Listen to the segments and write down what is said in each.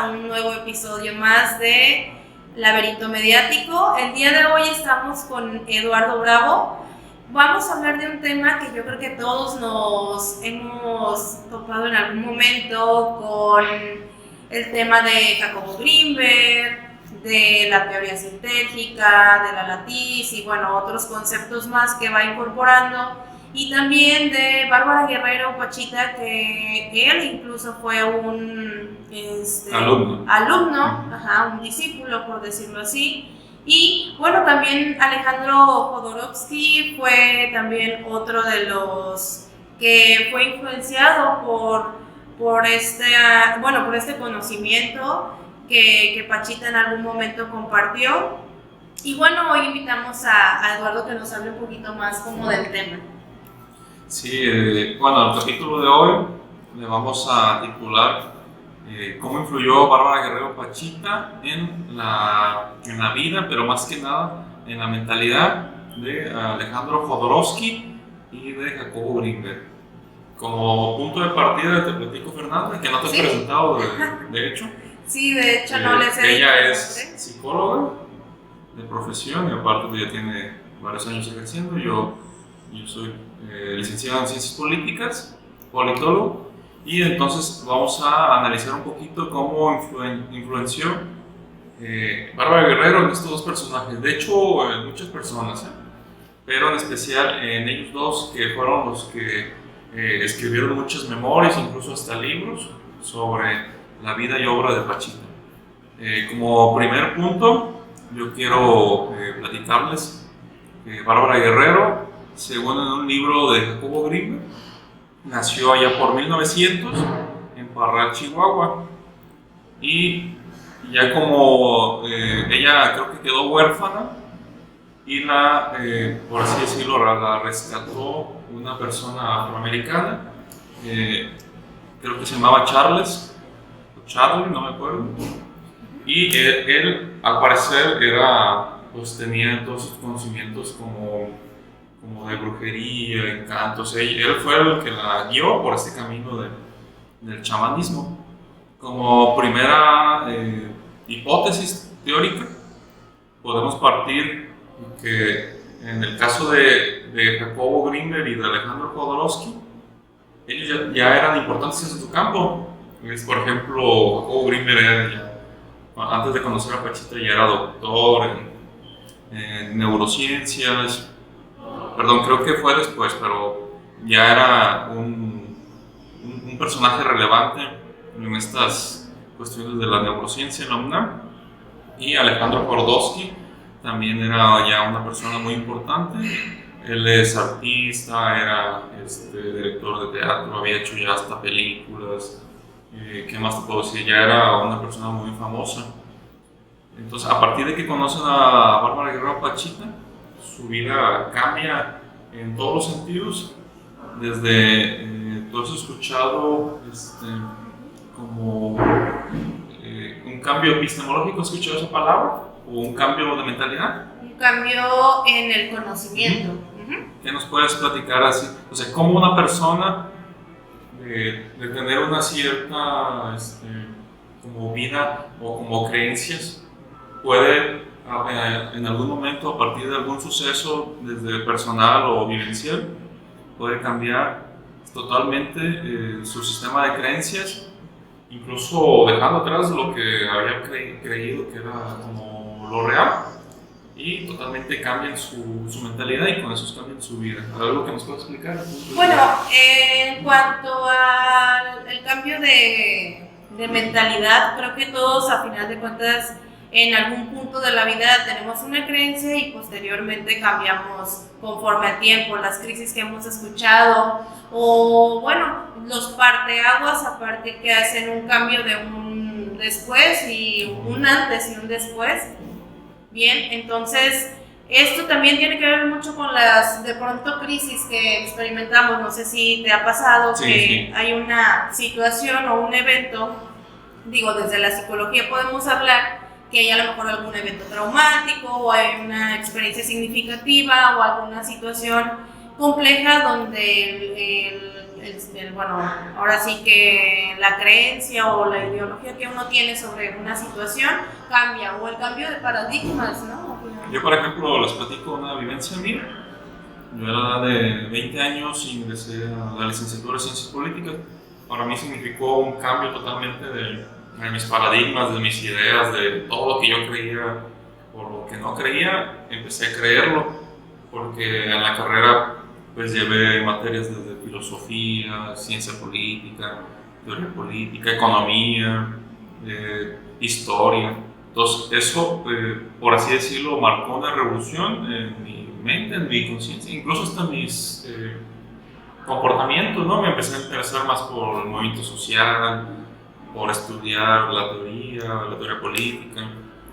a un nuevo episodio más de Laberinto Mediático. El día de hoy estamos con Eduardo Bravo. Vamos a hablar de un tema que yo creo que todos nos hemos topado en algún momento, con el tema de Jacobo Grinberg, de la teoría sintética, de la latiz y bueno, otros conceptos más que va incorporando, y también de Bárbara Guerrero Pachita, que él incluso fue un alumno, un discípulo, por decirlo así. Y bueno, también Alejandro Jodorowsky fue también otro de los que fue influenciado por este conocimiento que Pachita en algún momento compartió. Y bueno, hoy invitamos a Eduardo que nos hable un poquito más como del tema. Sí, bueno, el capítulo de hoy le vamos a titular cómo influyó Bárbara Guerrero Pachita en la vida, pero más que nada en la mentalidad de Alejandro Jodorowsky y de Jacobo Grinberg. Como punto de partida te platico, Fernanda, que no te has presentado de hecho. Sí, de hecho no les he Ella es psicóloga de profesión y aparte ya tiene varios años ejerciendo. Yo soy licenciado en Ciencias Políticas, politólogo, y entonces vamos a analizar un poquito cómo influenció Bárbara Guerrero en estos dos personajes. De hecho, en muchas personas, pero en especial en ellos dos, que fueron los que escribieron muchas memorias, incluso hasta libros, sobre la vida y obra de Pachita. Como primer punto, yo quiero platicarles que Bárbara Guerrero, según en un libro de Jacobo Grinberg, nació allá por 1900 en Parral, Chihuahua, y ya como ella creo que quedó huérfana y por así decirlo, la rescató una persona afroamericana, creo que se llamaba Charlie, no me acuerdo, y él al parecer tenía todos sus conocimientos como de brujería, encantos. Él fue el que la guió por este camino del chamanismo. Como primera hipótesis teórica, podemos partir que en el caso de Jacobo Grinberg y de Alejandro Jodorowsky, ellos ya eran importantes en su campo. Por ejemplo, Jacobo Grinberg antes de conocer a Pachita ya era doctor en neurociencias. Perdón, creo que fue después, pero ya era un personaje relevante en estas cuestiones de la neurociencia en la UNAM. Y Alejandro Jodorowsky también era ya una persona muy importante. Él es artista, era director de teatro, había hecho ya hasta películas. ¿Qué más te puedo decir? Ya era una persona muy famosa. Entonces, a partir de que conocen a Bárbara Guerrero Pachita, su vida cambia en todos los sentidos. Desde, tú has escuchado como un cambio epistemológico, ¿has escuchado esa palabra? ¿O un cambio de mentalidad? Un cambio en el conocimiento. ¿Qué nos puedes platicar así? O sea, ¿cómo una persona de tener una cierta como vida o como creencias puede en algún momento, a partir de algún suceso, desde personal o vivencial, puede cambiar totalmente su sistema de creencias, incluso dejando atrás lo que había creído que era como lo real, y totalmente cambian su mentalidad y con eso cambian su vida? ¿Algo que nos pueda explicar? Bueno, en cuanto al cambio de mentalidad, creo que todos, a final de cuentas, en algún punto de la vida tenemos una creencia y posteriormente cambiamos conforme al tiempo. Las crisis que hemos escuchado, o bueno, los parteaguas aparte que hacen un cambio de un después y un antes y un después. Bien, entonces esto también tiene que ver mucho con las de pronto crisis que experimentamos. No sé si te ha pasado que hay una situación o un evento, desde la psicología podemos hablar que hay a lo mejor algún evento traumático o hay una experiencia significativa o alguna situación compleja donde bueno, ahora sí que la creencia o la ideología que uno tiene sobre una situación cambia, o el cambio de paradigmas, ¿no? Yo, por ejemplo, les platico una vivencia mía. Yo a la edad de 20 años ingresé a la licenciatura de Ciencias Políticas. Para mí significó un cambio totalmente de mis paradigmas, de mis ideas, de todo lo que yo creía o lo que no creía. Empecé a creerlo porque en la carrera pues llevé materias desde filosofía, ciencia política, teoría política, economía, historia. Entonces eso, por así decirlo, marcó una revolución en mi mente, en mi conciencia, incluso hasta mis comportamientos, ¿no? Me empecé a interesar más por el movimiento social, por estudiar la teoría política.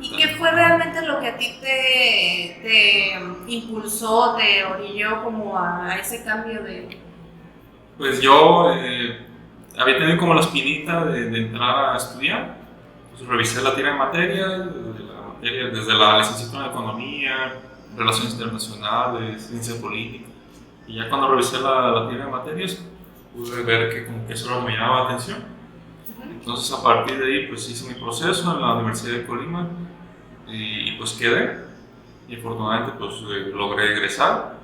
¿Y qué fue realmente lo que a ti te impulsó, te orilló como a ese cambio de...? Pues yo había tenido como la espinita de entrar a estudiar. Entonces revisé la tira de materias, desde la licenciatura en Economía, Relaciones Internacionales, Ciencia Política. Y ya cuando revisé la tira de materias, pude ver que como que eso me llamaba la atención. Entonces a partir de ahí pues hice mi proceso en la Universidad de Colima y pues quedé. Y afortunadamente pues logré egresar.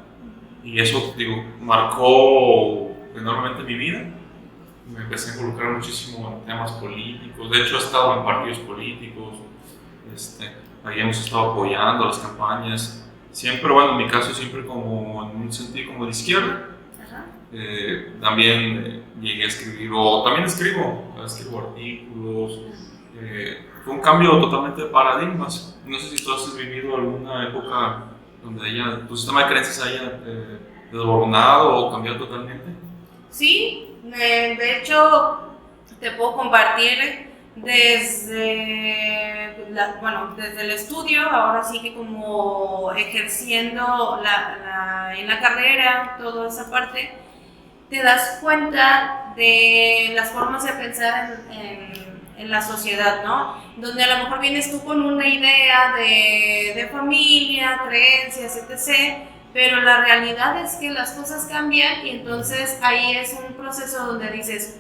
Y eso, digo, marcó enormemente mi vida. Me empecé a involucrar muchísimo en temas políticos. De hecho, he estado en partidos políticos. Ahí hemos estado apoyando las campañas. Siempre, bueno, en mi caso, siempre como en un sentido como de izquierda. También llegué a escribir, o también escribo artículos. Fue un cambio totalmente de paradigmas. No sé si tú has vivido alguna época donde tu sistema de creencias haya desboronado o cambiado totalmente. Sí, de hecho te puedo compartir desde el estudio, ahora sí que como ejerciendo en la carrera, toda esa parte, te das cuenta de las formas de pensar en la sociedad, ¿no? Donde a lo mejor vienes tú con una idea de familia, creencias, etc., pero la realidad es que las cosas cambian y entonces ahí es un proceso donde dices,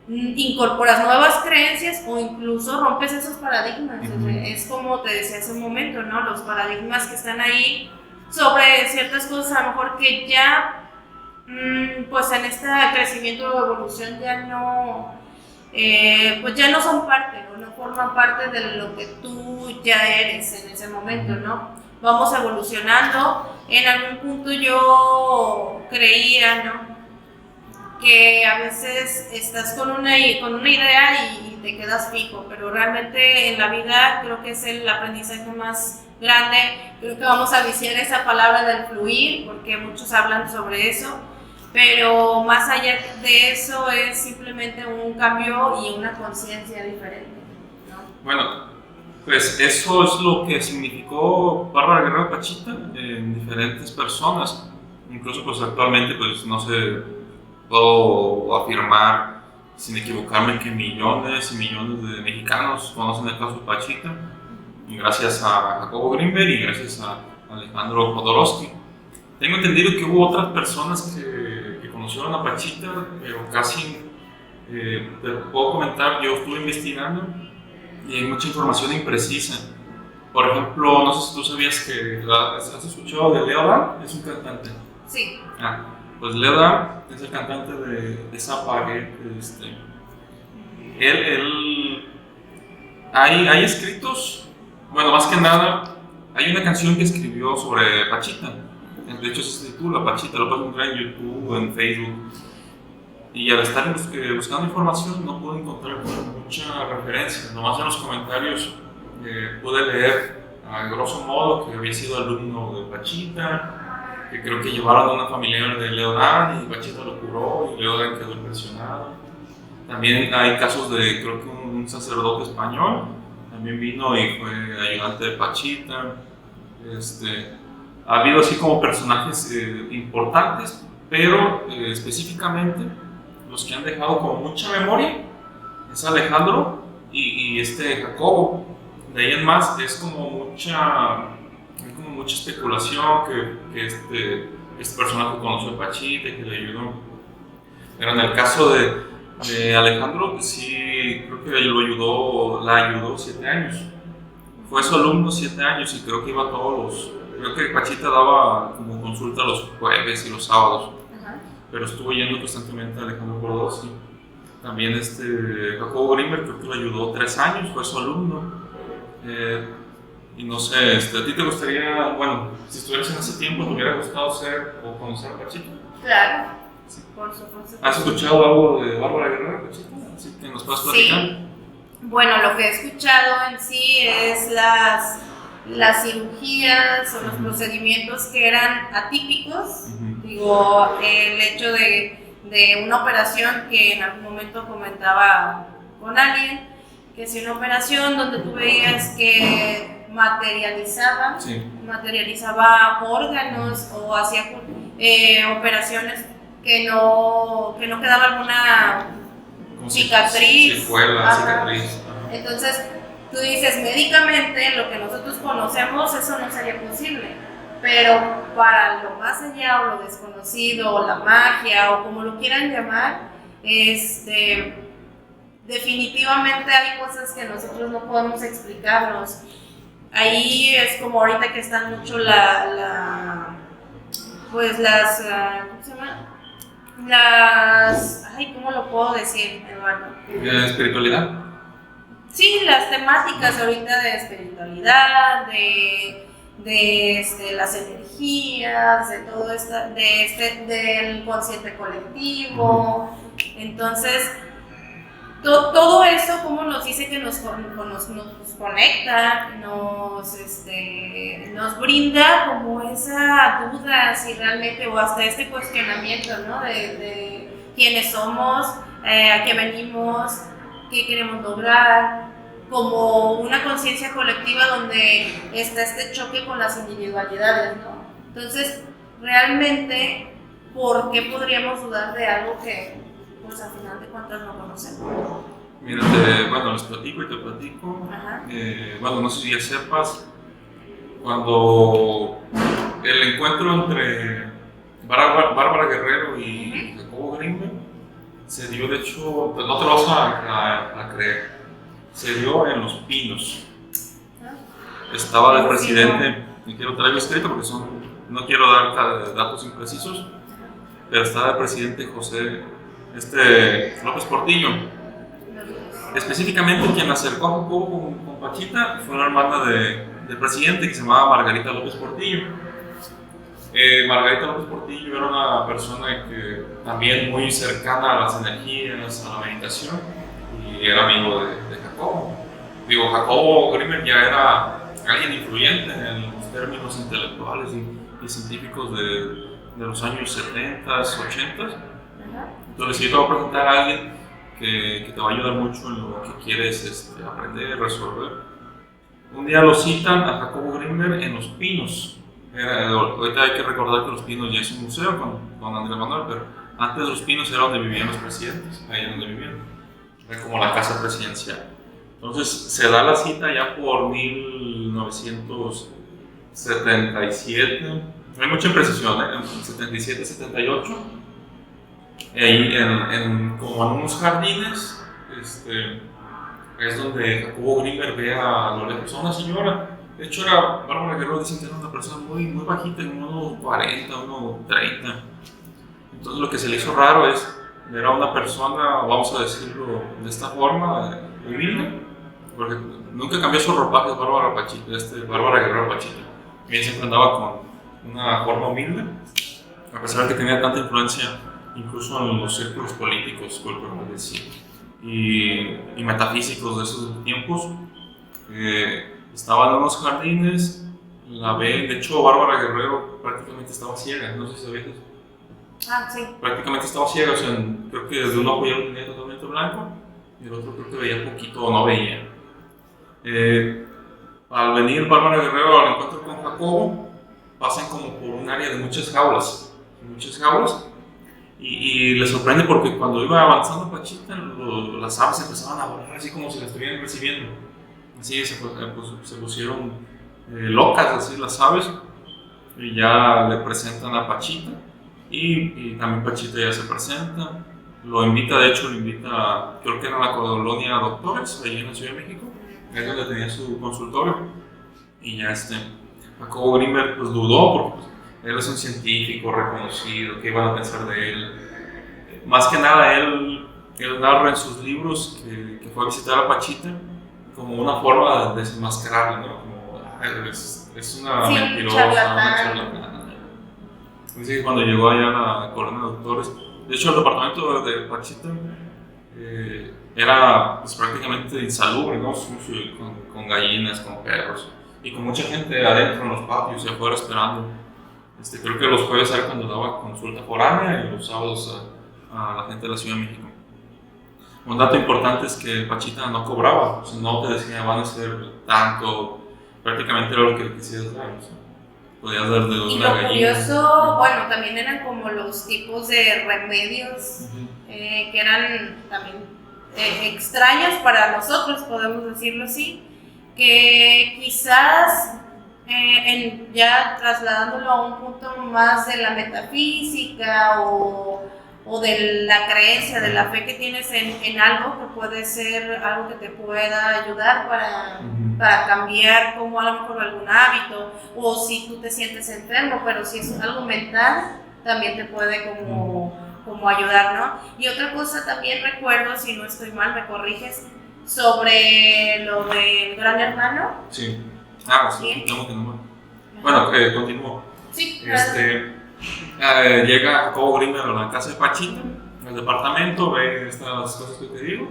incorporas nuevas creencias o incluso rompes esos paradigmas. Es como te decía hace un momento, ¿no? Los paradigmas que están ahí sobre ciertas cosas, a lo mejor que ya, pues en este crecimiento o evolución ya no, pues ya no son parte o no forman parte de lo que tú ya eres en ese momento, ¿no? Vamos evolucionando. En algún punto yo creía, ¿no?, que a veces estás con una idea y te quedas fijo, pero realmente en la vida creo que es el aprendizaje más grande. Creo que vamos a viciar esa palabra del fluir, porque muchos hablan sobre eso, pero más allá de eso es simplemente un cambio y una conciencia diferente, ¿no? Bueno, pues eso es lo que significó Bárbara Guerrero Pachita en diferentes personas. Incluso pues actualmente pues no sé, puedo afirmar sin equivocarme que millones y millones de mexicanos conocen el caso de Pachita, gracias a Jacobo Greenberg y gracias a Alejandro Jodorowsky. Tengo entendido que hubo otras personas que conocieron a Pachita, pero casi, te puedo comentar, yo estuve investigando y hay mucha información imprecisa. Por ejemplo, no sé si tú sabías que has escuchado de Leo Dan, es un cantante. Sí. Pues Leo Dan es el cantante de Zapagué. Hay escritos, bueno, más que nada, hay una canción que escribió sobre Pachita. De hecho, se titula Pachita, lo puedes encontrar en YouTube, en Facebook. Y al estar buscando información, no pude encontrar mucha referencia. Nomás en los comentarios pude leer, a grosso modo, que había sido alumno de Pachita, que creo que llevaron a una familiar de Leo Dan y Pachita lo curó y Leo Dan quedó impresionado. También hay casos de, creo que un sacerdote español también vino y fue ayudante de Pachita. Ha habido así como personajes importantes, pero específicamente los que han dejado con mucha memoria es Alejandro y Jacobo. De ahí en más es como mucha especulación que este personaje conoció a Pachita y que le ayudó. Pero en el caso de Alejandro, sí, creo que la ayudó 7 años. Fue su alumno 7 años y creo que iba creo que Pachita daba como consulta los jueves y los sábados. Ajá. Pero estuvo yendo constantemente a Alejandro Cordós. También Jacobo Grimberg creo que lo ayudó 3 años, fue su alumno. Y no sé, ¿a ti te gustaría, bueno, si estuvieras en ese tiempo, te hubiera gustado ser o conocer a Pachita? Claro, Sí. por supuesto. ¿Has escuchado algo de Bárbara Guerrero, Pachita? ¿Sí? ¿Que nos puedes platicar? Sí. Bueno, lo que he escuchado en sí es las cirugías o los procedimientos que eran atípicos. Digo, el hecho de una operación que en algún momento comentaba con alguien, que es una operación donde tú veías que materializaba órganos o hacía operaciones que no quedaba alguna cicatriz. Cicatriz. Entonces, tú dices, médicamente, lo que nosotros conocemos, eso no sería posible. Pero para lo más allá, o lo desconocido, o la magia, o como lo quieran llamar, definitivamente hay cosas que nosotros no podemos explicarnos. Ahí es como ahorita que están mucho pues las, ¿cómo se llama? ¿Cómo lo puedo decir, Eduardo? ¿Espiritualidad? Sí, las temáticas ahorita de espiritualidad, de las energías, de todo esto, del consciente colectivo. Entonces, todo eso, como nos dice que nos conecta, nos brinda como esa duda, si realmente, o hasta este cuestionamiento, ¿no? De quiénes somos, a qué venimos, qué queremos lograr, como una conciencia colectiva donde está este choque con las individualidades, ¿no? Entonces, realmente, ¿por qué podríamos dudar de algo que, pues, al final de cuentas no conocemos? Mira, les platico y te platico. Bueno, no sé si ya sepas, cuando el encuentro entre Bárbara Guerrero y Jacobo Grimberg se dio, de hecho, pues no te lo vas a creer, se dio en Los Pinos. Estaba de presidente, y quiero traerlo escrito porque no quiero dar datos imprecisos, pero estaba de presidente José López Portillo. Específicamente quien acercó a Jacobo con Pachita fue una hermana del presidente que se llamaba Margarita López Portillo. Margarita López Portillo era una persona que también muy cercana a las energías, a la meditación, y era amigo de Jacobo. Digo, Jacobo Grimberg ya era alguien influyente en los términos intelectuales y científicos de los años 70, 80. Entonces, yo te voy a presentar a alguien que te va a ayudar mucho en lo que quieres aprender, resolver. Un día lo citan a Jacobo Grimberg en Los Pinos. Ahorita hay que recordar que Los Pinos ya es un museo con Andrés Manuel, pero antes Los Pinos era donde vivían los presidentes, ahí donde vivían. Era como la casa presidencial. Entonces se da la cita ya por 1977. Hay mucha imprecisión, en 77, 78. Ahí como en unos jardines, es donde Jacobo Grimberg ve a lo lejos a una señora. De hecho, Bárbara Guerrero dicen que era una persona muy, muy bajita, como unos 40, unos 30. Entonces, lo que se le hizo raro es ver a una persona, vamos a decirlo de esta forma, humilde, porque nunca cambió sus ropajes Bárbara Guerrero Pachita. Ella siempre andaba con una forma humilde, a pesar de que tenía tanta influencia incluso en los círculos políticos, culturales y metafísicos de esos tiempos. Estaba en unos jardines, la ve, de hecho Bárbara Guerrero prácticamente estaba ciega, no sé si sabías eso. Sí. Prácticamente estaba ciega, o sea, creo que desde un ojo ya lo tenía totalmente blanco y el otro creo que veía poquito o no veía. Al venir Bárbara Guerrero al encuentro con Jacobo, pasan como por un área de muchas jaulas, y le sorprende porque cuando iba avanzando Pachita, las aves empezaban a volar así como si la estuvieran recibiendo. Así se pusieron locas así las aves, y ya le presentan a Pachita y también Pachita ya se presenta. Lo invita, de hecho, creo que era la colonia Doctores, ahí en la Ciudad de México, es donde tenía su consultorio. Y ya Jacobo Grinberg pues dudó porque pues, él es un científico reconocido, ¿qué iban a pensar de él? Más que nada, él narra en sus libros que fue a visitar a Pachita como una forma de desenmascararla, ¿no? Como, es una mentirosa, una charlatana. Dice que cuando llegó allá a la colonia de Doctores, de hecho el departamento de Pachita era pues, prácticamente insalubre, ¿no? Sucio, con gallinas, con perros y con mucha gente adentro en los patios y afuera esperando. Creo que los jueves era cuando daba consulta foránea y los sábados a la gente de la Ciudad de México. Un dato importante es que Pachita no cobraba, o sea, no te decía van a ser tanto, prácticamente era lo que quisieras dar. O sea, podías dar de y una lo gallina. Curioso, bueno, también eran como los tipos de remedios que eran también extraños para nosotros, podemos decirlo así, que quizás ya trasladándolo a un punto más de la metafísica o de la creencia, de la fe que tienes en algo que puede ser algo que te pueda ayudar para cambiar como a lo mejor algún hábito, o si tú te sientes enfermo, pero si es algo mental, también te puede como ayudar, ¿no? Y otra cosa también recuerdo, si no estoy mal, me corriges, sobre lo del Gran Hermano. Sí. Sí, tengo que no. Bueno, continúo. Sí, llega Jacobo Grinberg a la casa de Pachita, en el departamento, ve estas cosas que te digo,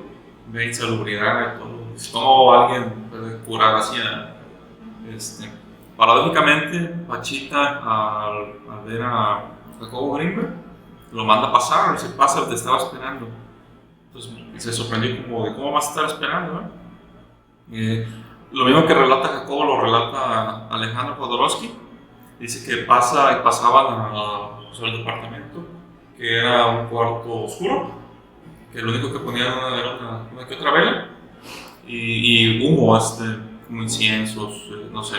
ve insalubridad y todo. Es como alguien puede curar así. Paradójicamente, Pachita, al ver a Jacobo Grinberg, lo manda a pasar, dice, pasa, te estaba esperando. Entonces se sorprendió como de cómo vas a estar esperando, lo mismo que relata Jacobo lo relata Alejandro Jodorowsky. Dice que pasaban al departamento, que era un cuarto oscuro, que lo único que ponían era una que otra vela y humo, como inciensos, no sé.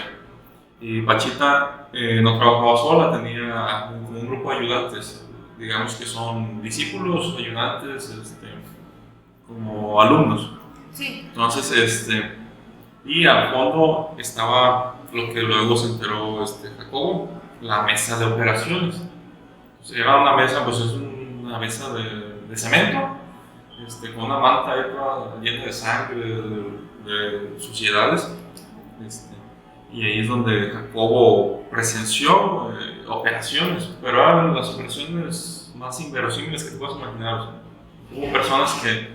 Y Pachita no trabajaba sola, tenía como un grupo de ayudantes, digamos que son discípulos, ayudantes, como alumnos. Sí. Entonces, y al fondo estaba lo que luego se enteró Jacobo, la mesa de operaciones. Entonces, era una mesa, pues es una mesa de cemento, con una manta ahí toda llena de sangre, de suciedades. Y ahí es donde Jacobo presenció operaciones, pero eran las operaciones más inverosímiles que te puedas imaginar. O sea, hubo personas que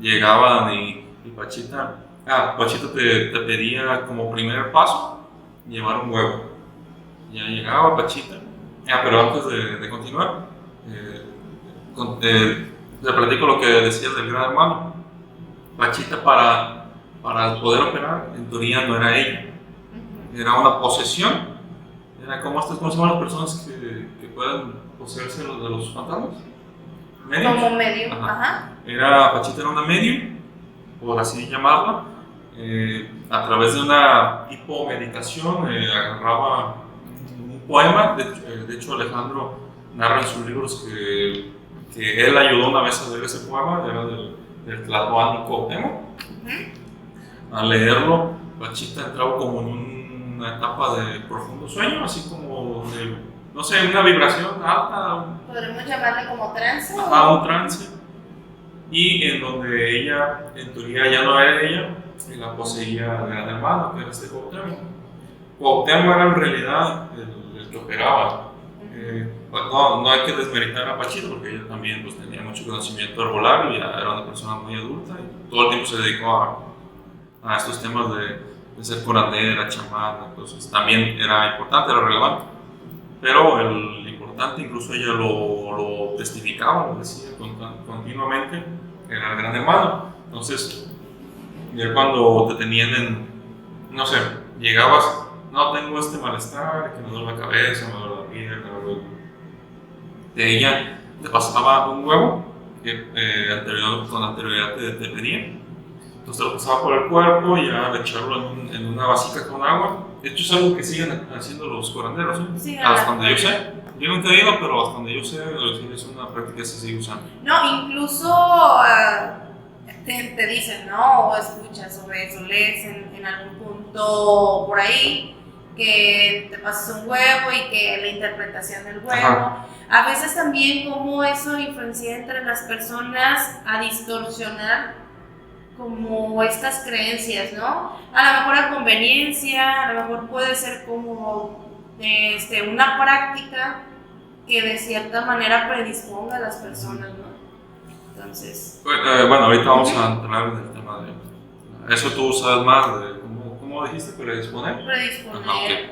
llegaban y Pachita te pedía como primer paso llevar un huevo. Ya llegaba Pachita. Pero antes de continuar, te platico lo que decías del Gran Hermano. Pachita para poder operar, en teoría no era ella. Era una posesión. Era como ¿cómo se llaman las personas que pueden poseerse de los fantasmas? ¿Medium? Como medium, ajá. Pachita era una medium, por así llamarla. A través de una hipomedicación agarraba un poema. De hecho, Alejandro narra en sus libros que él ayudó una vez a leer ese poema, era del Tlatoani Cuauhtémoc. Al leerlo, Pachita entraba como en una etapa de profundo sueño, así como de, no sé, una vibración alta. ¿Podríamos llamarle como trance? Un trance. Y en donde ella, en teoría, ya no era ella, y la poseía el Gran Hermano, que era Cuauhtémoc. Cuauhtémoc era en realidad el que operaba. No hay que desmeritar a Pachita porque ella también pues, tenía mucho conocimiento herbolario y era una persona muy adulta y todo el tiempo se dedicó a estos temas de ser curandera, chamana. Entonces también era importante, era relevante, pero el importante, incluso ella lo testificaba, lo decía continuamente, era el Gran Hermano. Entonces ya cuando te tenían no sé, llegabas, no tengo este malestar, que me duele la cabeza, me duele la pierna, de ella te pasaba un huevo que con anterioridad te pedían. Entonces te lo pasaba por el cuerpo y ya al echarlo en una vasija con agua, De hecho, es algo que siguen haciendo los curanderos, ¿eh? Sí, Hasta donde yo sé. Yo nunca he ido, pero hasta donde yo sé, es una práctica que se sigue usando. No, incluso te dicen, ¿no? O escuchas sobre eso, lees en algún punto por ahí que te pasas un huevo y que la interpretación del huevo. Ajá. A veces también como eso influencia entre las personas a distorsionar como estas creencias, ¿no? A lo mejor a conveniencia, a lo mejor puede ser como una práctica que de cierta manera predisponga a las personas, ¿no? Entonces... Bueno, ahorita vamos a entrar en el tema de... Eso tú sabes más de... ¿Cómo dijiste? ¿Predisponer? Predisponer. Ajá, okay.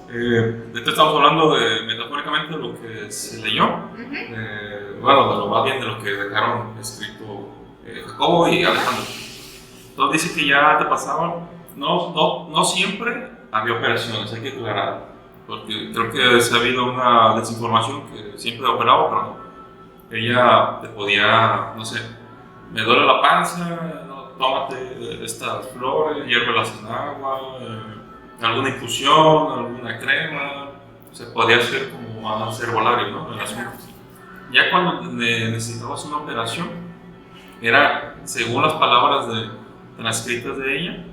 De esto estamos hablando metafóricamente de lo que se leyó, bueno, de lo más bien de lo que dejaron escrito Jacobo y Alejandro. Entonces dice que ya te pasaban, no siempre había operaciones, hay que aclarar, porque creo que se ha habido una desinformación que siempre operaba, pero no. Ella te podía, no sé, me duele la panza, no, tómate estas flores, hiérvelas en agua, alguna infusión, alguna crema, se podía hacer como más herbolario, ¿no? El asunto. Ya cuando necesitabas una operación, era, según las palabras transcritas de ella,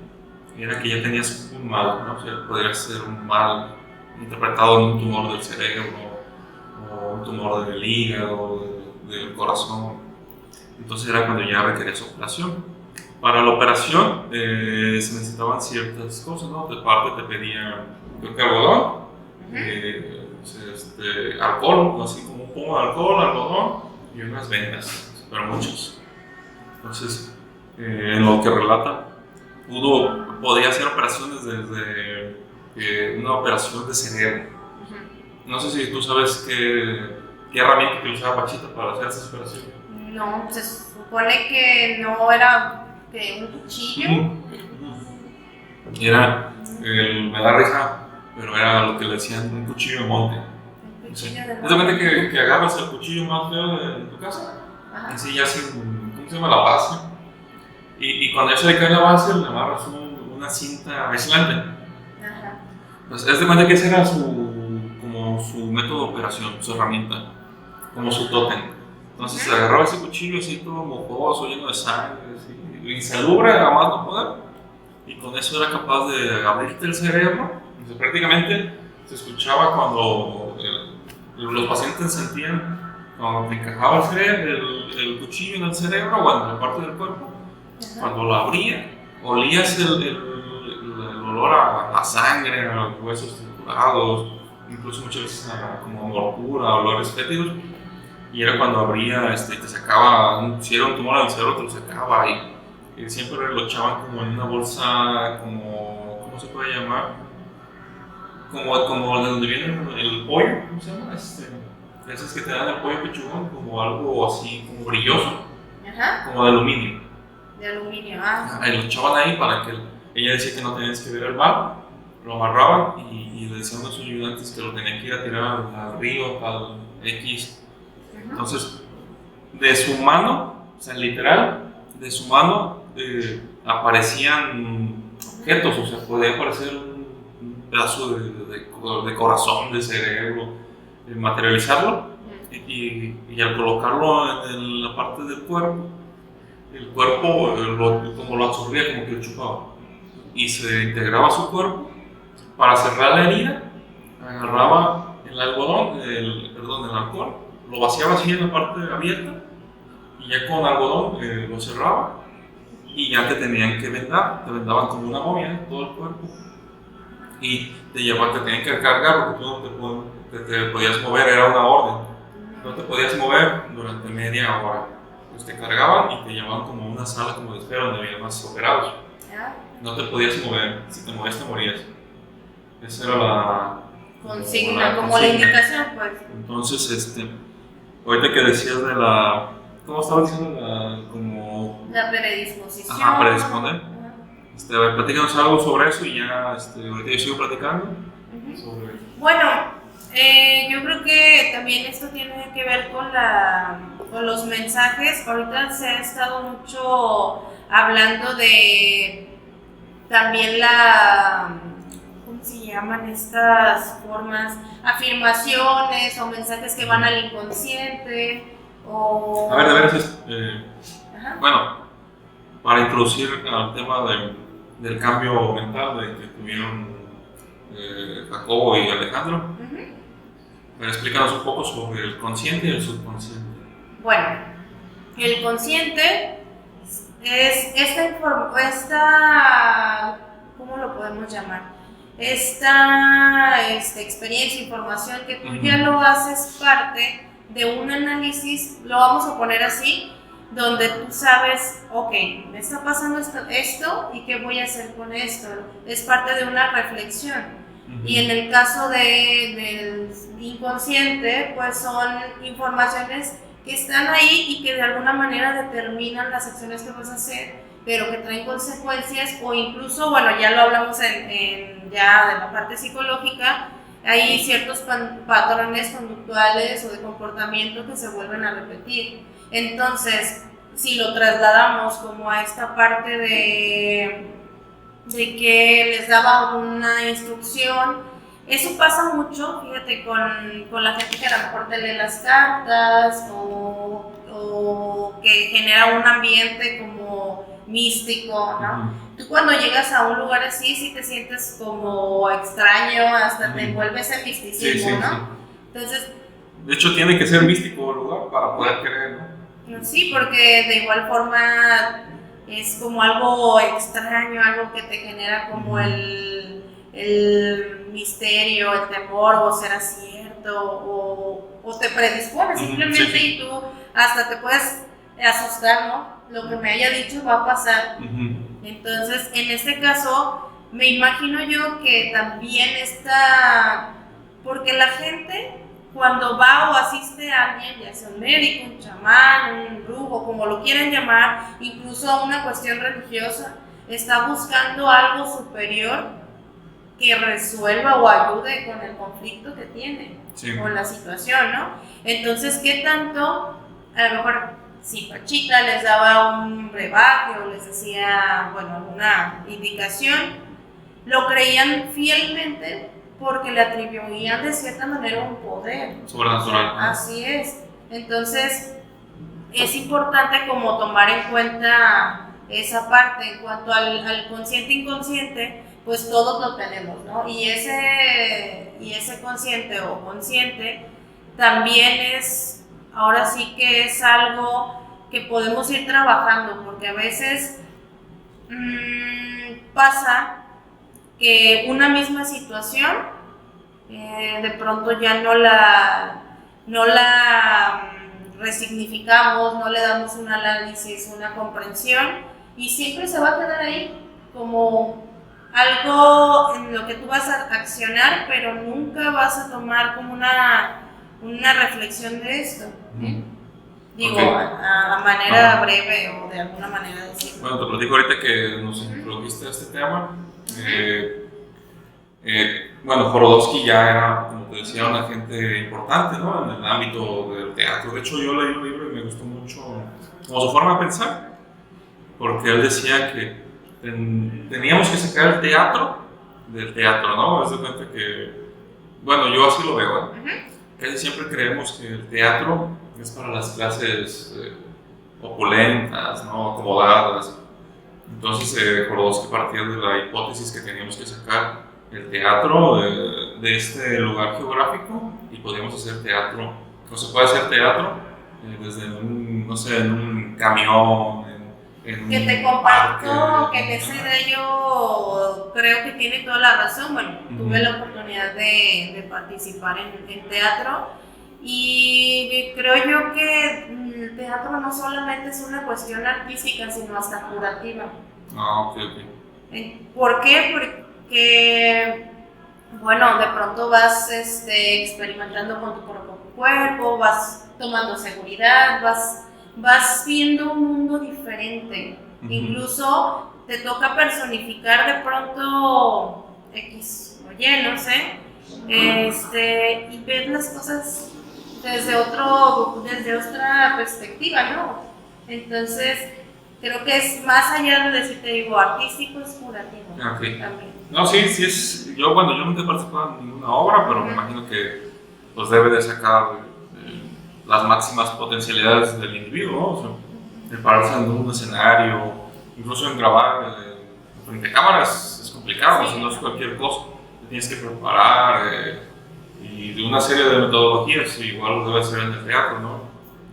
era que ya tenías un mal, ¿no? O sea, podría ser un mal interpretado en un tumor del cerebro, o un tumor del hígado, del corazón. Entonces era cuando ya requerías operación. Para la operación se necesitaban ciertas cosas, ¿no? De parte te pedían, creo que algodón, alcohol, así como un pomo de alcohol, algodón y unas vendas, pero muchas. Entonces, en lo que relata, podía hacer operaciones desde una operación de cerebro. No sé si tú sabes qué herramienta que usaba Pachita para hacer esas operaciones. No, se supone que no era un cuchillo. Me da risa, pero era lo que le decían un cuchillo de monte. Es de repente que agarras el cuchillo más feo de tu casa, así ya hacen, ¿cómo se llama? La base. Y cuando ya se le cae la base, le amarras una cinta aislante. Pues es de cuenta que ese era como su método de operación, su herramienta, como su tótem. Entonces se agarraba ese cuchillo así todo mojoso, lleno de sangre, así, insalubre, a más no poder, y con eso era capaz de abrirte el cerebro. Entonces, prácticamente se escuchaba cuando los pacientes sentían cuando te encajaba el cuchillo en el cerebro o en la parte del cuerpo. Cuando lo abría, olías el olor a sangre, a los huesos triturados, incluso muchas veces como a morbura, olores fétidos. Y era cuando abría, te sacaba, si era un tumor del cerebro, te lo sacaba y siempre lo echaban como en una bolsa, como, ¿cómo se puede llamar? Como de donde viene el pollo, ¿cómo se llama? Esas que te dan el pollo pechugón, como algo así, como brilloso, como de aluminio. De aluminio, Y lo echaban ahí para que ella decía que no tenías que ver el mal, lo amarraban y le decían a los ayudantes que lo tenían que ir a tirar al río, al X. Entonces, de su mano, o sea, literal, de su mano aparecían objetos, o sea, podía aparecer un pedazo de corazón, de cerebro, materializarlo y al colocarlo en la parte del cuerpo, el cuerpo como lo absorbía, como que lo chupaba y se integraba a su cuerpo. Para cerrar la herida, agarraba el algodón, el alcohol, lo vaciaba así en la parte abierta y ya con algodón lo cerraba y ya te tenían que vendar, te vendaban como una momia todo el cuerpo y te tenían que cargar porque tú no te podías mover, era una orden, no te podías mover durante media hora. Pues te cargaban y te llevaban como a una sala como de espera donde había más operados. No te podías mover, si te movías te morías. Esa era la consigna, como la indicación, pues. Entonces, ahorita que decías de la, ¿cómo estaba diciendo? La predisposición. Ajá, predisponer. A ver, platícanos algo sobre eso y ya, ahorita yo sigo platicando sobre... Bueno, yo creo que también esto tiene que ver con los mensajes. Ahorita se ha estado mucho hablando de también se llaman estas formas? Afirmaciones o mensajes que van al inconsciente o... A ver, Ajá. bueno, para introducir al tema del cambio mental que tuvieron Jacobo y Alejandro, explícanos un poco sobre el consciente y el subconsciente. Bueno, el consciente es ¿cómo lo podemos llamar? Esta experiencia, información que tú ya lo haces parte de un análisis, lo vamos a poner así, donde tú sabes, ok, me está pasando esto y qué voy a hacer con esto. Es parte de una reflexión. Y en el caso del inconsciente, pues son informaciones que están ahí y que de alguna manera determinan las acciones que vas a hacer, pero que traen consecuencias o incluso, bueno, ya lo hablamos ya de la parte psicológica, hay ciertos patrones conductuales o de comportamiento que se vuelven a repetir. Entonces, si lo trasladamos como a esta parte de que les daba una instrucción, eso pasa mucho, fíjate, con la gente que a lo mejor te lee las cartas o que genera un ambiente como místico, ¿no? Tú cuando llegas a un lugar así, sí te sientes como extraño, hasta te envuelves en misticismo, ¿no? Sí. Entonces, de hecho, tiene que ser místico el lugar para poder creer, ¿no? Sí, porque de igual forma es como algo extraño, algo que te genera como el misterio, el temor, o será cierto, o te predispone simplemente y tú hasta te puedes asustar, ¿no? Lo que me haya dicho va a pasar. Entonces, en este caso, me imagino yo que también está, porque la gente cuando va o asiste a alguien, ya sea un médico, un chamán, un brujo, como lo quieran llamar, incluso a una cuestión religiosa, está buscando algo superior que resuelva o ayude con el conflicto que tiene, con la situación, ¿no? Entonces, ¿qué tanto? A lo mejor, si Pachita les daba un brebaje o les decía, bueno, una indicación, lo creían fielmente porque le atribuían de cierta manera un poder sobrenatural. Así es. Entonces, es importante como tomar en cuenta esa parte. En cuanto al consciente inconsciente, pues todos lo tenemos, ¿no? Y ese consciente o consciente también es, ahora sí que es algo que podemos ir trabajando, porque a veces pasa que una misma situación de pronto ya no la resignificamos, no le damos un análisis, una comprensión y siempre se va a quedar ahí como algo en lo que tú vas a accionar, pero nunca vas a tomar como una reflexión de esto. Digo, a manera breve o de alguna manera decirlo. Bueno, te platico ahorita que nos introdujiste a este tema. Bueno, Jodorowsky ya era, como te decía, una gente importante, ¿no? En el ámbito del teatro. De hecho, yo leí un libro y me gustó mucho como su forma de pensar, porque él decía que teníamos que sacar el teatro del teatro, ¿no? Es de cuenta que, bueno, yo así lo veo, Casi siempre creemos que el teatro es para las clases opulentas, ¿no? Acomodadas. Entonces, Jodorowsky partía de la hipótesis que teníamos que sacar el teatro de este lugar geográfico y podíamos hacer teatro. No se puede hacer teatro desde un, no sé, en un camión, que te comparto que en ese de yo creo que tiene toda la razón. Bueno, tuve la oportunidad de participar en teatro y creo yo que el teatro no solamente es una cuestión artística, sino hasta curativa. Ok. ¿Por qué? Porque, bueno, de pronto vas experimentando con tu propio cuerpo, vas tomando seguridad, vas viendo un mundo diferente. Incluso te toca personificar de pronto X o Y, no sé, y ver las cosas desde otra perspectiva, ¿no? Entonces, creo que es más allá de decirte, digo, artístico, es curativo también. No, sí, sí es. Yo, bueno, yo nunca he participado en ninguna obra, pero me imagino que pues debe de sacar las máximas potencialidades del individuo, ¿no? O sea, el pararse en un escenario, incluso en grabar frente a cámaras es complicado, o sea, no es cualquier cosa. Te tienes que preparar y de una serie de metodologías, igual debe ser en el teatro, ¿no?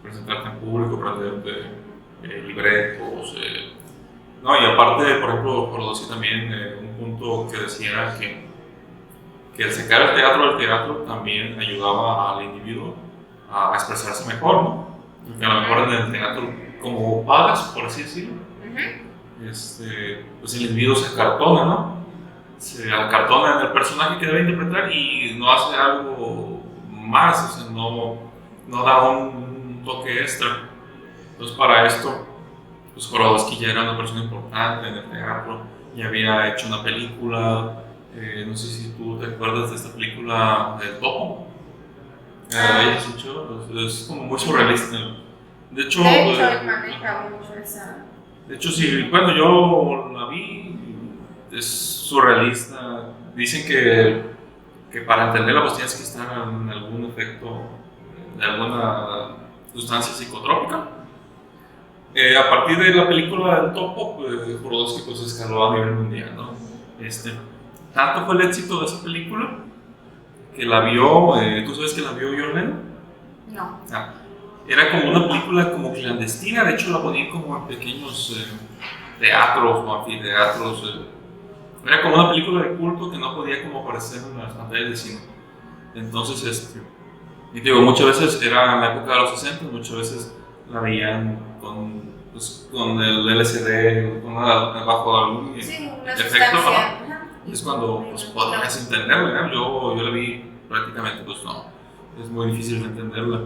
Presentarte en público, aprender libretos. No, y aparte, por ejemplo, por decir también un punto que decía era que el sacar el teatro del teatro también ayudaba al individuo a expresarse mejor, ¿no? Porque a lo mejor en el teatro, como pagas, por así decirlo, pues el individuo se acartona, ¿no? Se acartona en el personaje que debe interpretar y no hace algo más, o sea, no da un toque extra. Entonces, para esto, pues Jodorowsky ya era una persona importante en el teatro, ya había hecho una película, no sé si tú te acuerdas de esta película del Topo. ¿Hayas hecho? Es como muy surrealista. De hecho, él maneja mucho esa. De hecho, sí, bueno, yo la vi, es surrealista. Dicen que para entenderla pues tienes que estar en algún efecto de alguna sustancia psicotrópica. A partir de la película del Topo, Jodorowsky pues escaló a nivel mundial, ¿no? Tanto fue el éxito de esa película que la vio, ¿tú sabes que la vio John Lennon? No. Era como una película como clandestina, de hecho la ponían como en pequeños teatros o anfiteatros. Era como una película de culto que no podía como aparecer en las pantallas de cine. Entonces, y digo, muchas veces era en la época de los 60, muchas veces la veían con el LCD, bajo algún efecto, ¿no? Es cuando pues, podías entenderla, ¿no? Yo la vi prácticamente, pues no, es muy difícil de entenderla.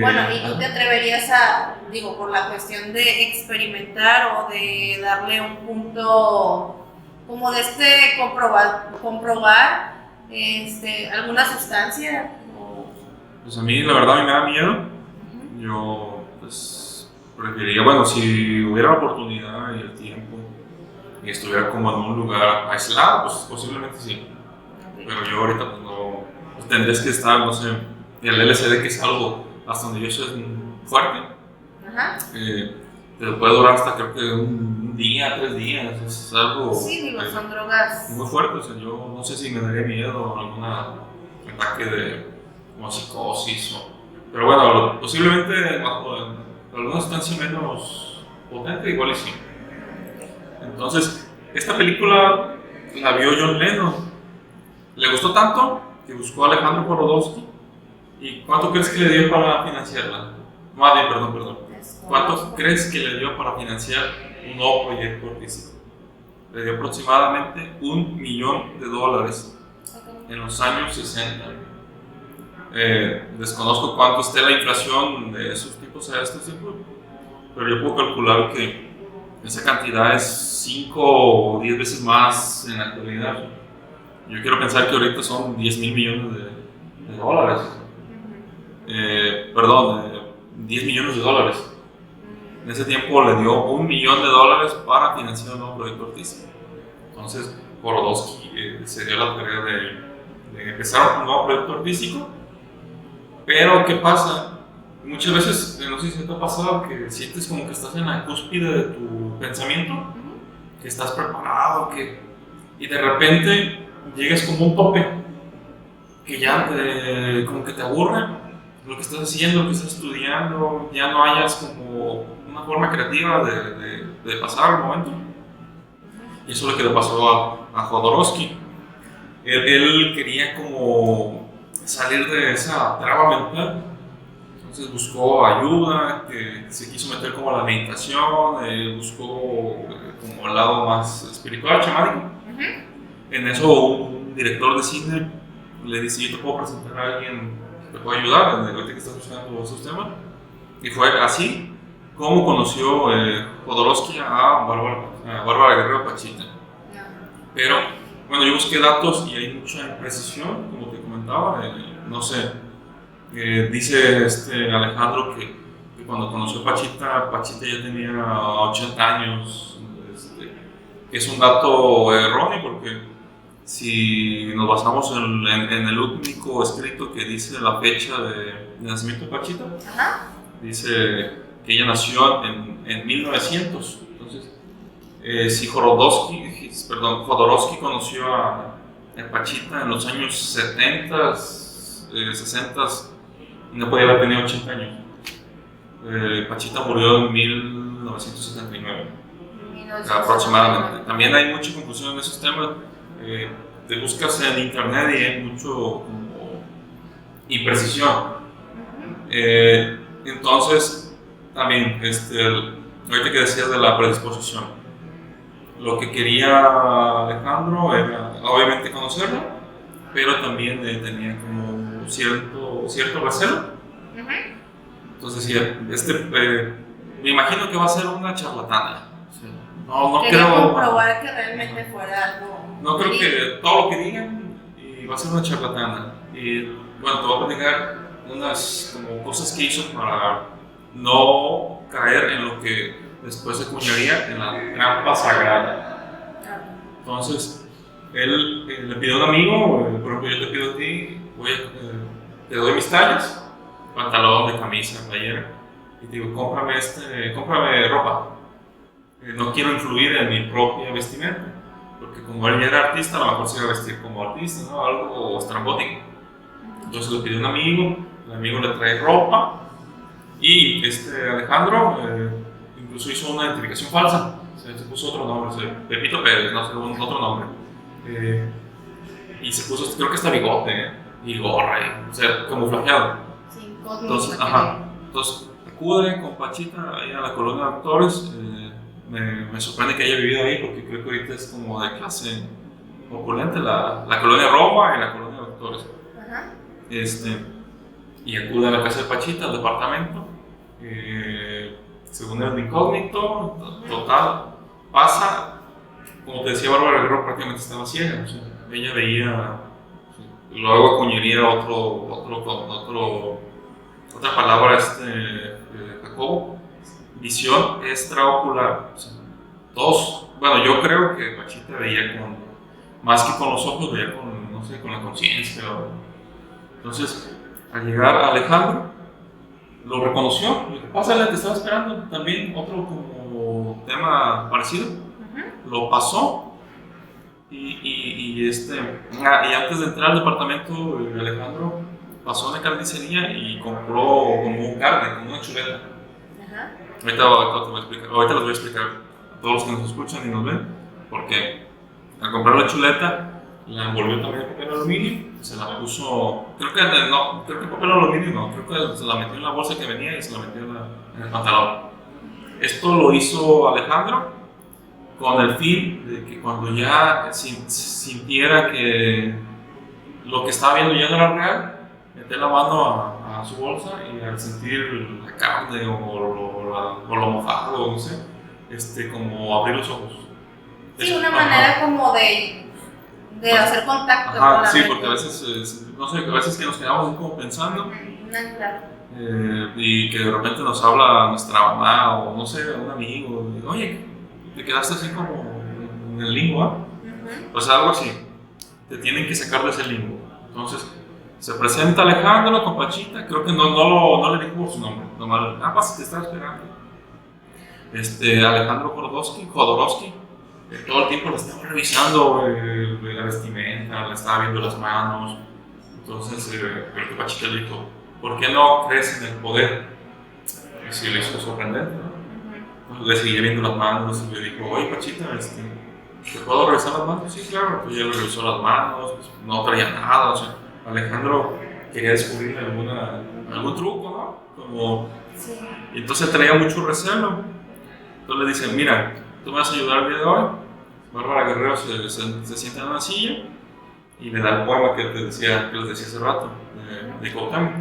Bueno, ¿y tú te atreverías a, digo, por la cuestión de experimentar o de darle un punto como de comprobar alguna sustancia? Pues a mí, la verdad, a mí me da miedo. Yo, pues, preferiría, bueno, si hubiera la oportunidad y el tiempo y estuviera como en un lugar aislado, pues posiblemente sí. Pero yo ahorita, pues no, pues, tendrías que estar, no sé, el LSD, que es algo hasta donde yo soy fuerte, te puede durar hasta creo que un día, 3 días, es algo son drogas muy fuerte, o sea, yo no sé si me daría miedo o algún ataque de como psicosis, pero bueno, posiblemente bajo alguna sustancia menos potente, igual y sí. Entonces, esta película la vio John Lennon, le gustó tanto que buscó a Alejandro Jodorowsky. ¿Y cuánto crees que le dio para financiarla? Perdón. ¿Cuánto crees que le dio para financiar un nuevo proyecto artístico? Le dio aproximadamente $1 millón en los años 60. Desconozco cuánto esté la inflación de esos tipos a estos tiempos, pero yo puedo calcular que esa cantidad es 5 o 10 veces más en la actualidad. Yo quiero pensar que ahorita son 10,000 millones de dólares. 10 millones de dólares. En ese tiempo le dio $1 millón para financiar un nuevo proyecto artístico. Entonces, Jodorowsky se dio la tarea de empezar un nuevo proyecto artístico. Pero, ¿qué pasa? Muchas veces, no sé si te ha pasado, que sientes como que estás en la cúspide de tu pensamiento, que estás preparado, y de repente llegas como un tope, que ya como que te aburre lo que estás haciendo, lo que estás estudiando, ya no hayas como una forma creativa de pasar el momento. Y eso es lo que le pasó a Jodorowsky. Él quería como salir de esa traba mental, entonces buscó ayuda, que se quiso meter como a la meditación, buscó como el lado más espiritual, chamánico. En eso un director de cine le dice: yo te puedo presentar a alguien te puede ayudar ahorita que estás buscando esos temas. Y fue así como conoció Jodorowsky a Bárbara Guerrero Pachita. Pero bueno, yo busqué datos y hay mucha imprecisión, como te comentaba. No sé, dice Alejandro que cuando conoció a Pachita ya tenía 80 años. Es un dato erróneo porque si nos basamos en el único escrito que dice la fecha de nacimiento de Pachita, dice que ella nació en 1900. Entonces, si Jodorowsky conoció a Pachita en los años 70, 60, no podía haber tenido 80 años. Pachita murió en 1979, aproximadamente. También hay mucha confusión en esos temas. Te buscas en internet y hay mucho como imprecisión. Entonces, también, ahorita que decías de la predisposición, lo que quería Alejandro era obviamente conocerlo, pero también tenía como cierto recelo. Entonces decía, me imagino que va a ser una charlatana. No quería creo comprobar que realmente fuera algo. No creo que todo lo que digan va a ser una charlatana. Y bueno, te voy a platicar unas como cosas que hizo para no caer en lo que después se acuñaría en la trampa sagrada. Entonces, él le pidió a un amigo, por ejemplo, yo te pido a ti, te doy mis tallas, pantalón, de camisa, playera, y te digo, cómprame ropa. No quiero influir en mi propia vestimenta, porque como él ya era artista, a lo mejor se iba a vestir como artista, ¿no? Algo estrambótico. Entonces le pidió a un amigo, el amigo le trae ropa, y Alejandro incluso hizo una identificación falsa, se puso otro nombre, Pepito Pérez, no sé, otro nombre. Y se puso, creo que hasta bigote, y gorra, o sea, camuflajeado. Sí, entonces, entonces acude con Pachita ahí a la colonia de actores. Me sorprende que haya vivido ahí, porque creo que ahorita es como de clase opulente, la colonia Roma y la colonia de actores. Y acude a la casa de Pachita, al departamento. Según el incógnito, total, pasa, como te decía Bárbara Guerrero, prácticamente estaba ciega. O sea, ella veía, luego acuñaría otra palabra, Jacobo, visión extraocular. O sea, bueno, yo creo que Pachita veía más que con los ojos, veía con la conciencia. Entonces, al llegar a Alejandro, lo reconoció. Lo que pasa, te estaba esperando también otro como tema parecido. Lo pasó y antes de entrar al departamento de Alejandro, pasó a una carnicería y compró como un carne, como una chuleta. Ahorita les voy a explicar a todos los que nos escuchan y nos ven, porque al comprar la chuleta la envolvió también en papel aluminio, se la puso, creo que papel aluminio no, creo que se la metió en la bolsa que venía y se la metió en el pantalón. Esto lo hizo Alejandro con el fin de que cuando ya sintiera que lo que estaba viendo ya no era real, meter la mano a su bolsa y al sentir la carne o lo mojado, no sé, como abrir los ojos. Sí, una manera como de hacer contacto con la sí, mente. porque a veces, no sé, a veces que nos quedamos como pensando y que de repente nos habla nuestra mamá o no sé, un amigo, y, oye, te quedaste así como en el limbo, o sea, algo así, te tienen que sacar de ese limbo. Entonces, se presenta Alejandro con Pachita, creo que no le dijo por su nombre, nomás, pasa, te estaba esperando. Alejandro Jodorowsky, todo el tiempo le estaba revisando la vestimenta, le estaba viendo las manos. Entonces, creo que Pachita le dijo, ¿por qué no crees en el poder? Y sí, le hizo sorprendente, ¿no? Entonces, le seguía viendo las manos y le dijo, oye Pachita, ¿te puedo revisar las manos? Sí, claro. Pues ya le revisó las manos, pues, no traía nada, o sea, Alejandro quería descubrir algún truco, ¿no? Sí. Y entonces traía mucho recelo. Entonces le dicen, mira, tú me vas a ayudar el día de hoy. Bárbara Guerrero se sienta en una silla y le da el poema que les decía hace rato, de Cuauhtémoc.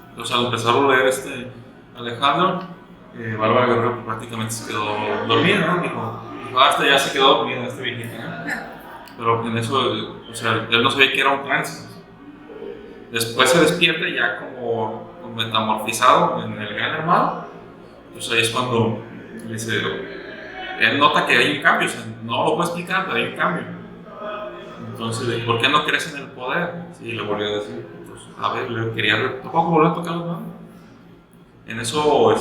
Entonces al empezar a leer Alejandro, Bárbara Guerrero prácticamente se quedó dormida, ¿no? Dijo, ya se quedó dormida viejita, ¿no? Pero en eso, o sea, él no sabía que era un trance. Después se despierta ya como metamorfizado en el Gran Hermano. Entonces ahí es cuando le dice, él nota que hay un cambio, o sea, no lo puede explicar, pero hay un cambio. Entonces, ¿por qué no crees en el poder? Sí, le volvió a decir, pues, a ver, le quería tampoco volver a tocar la mano. En eso,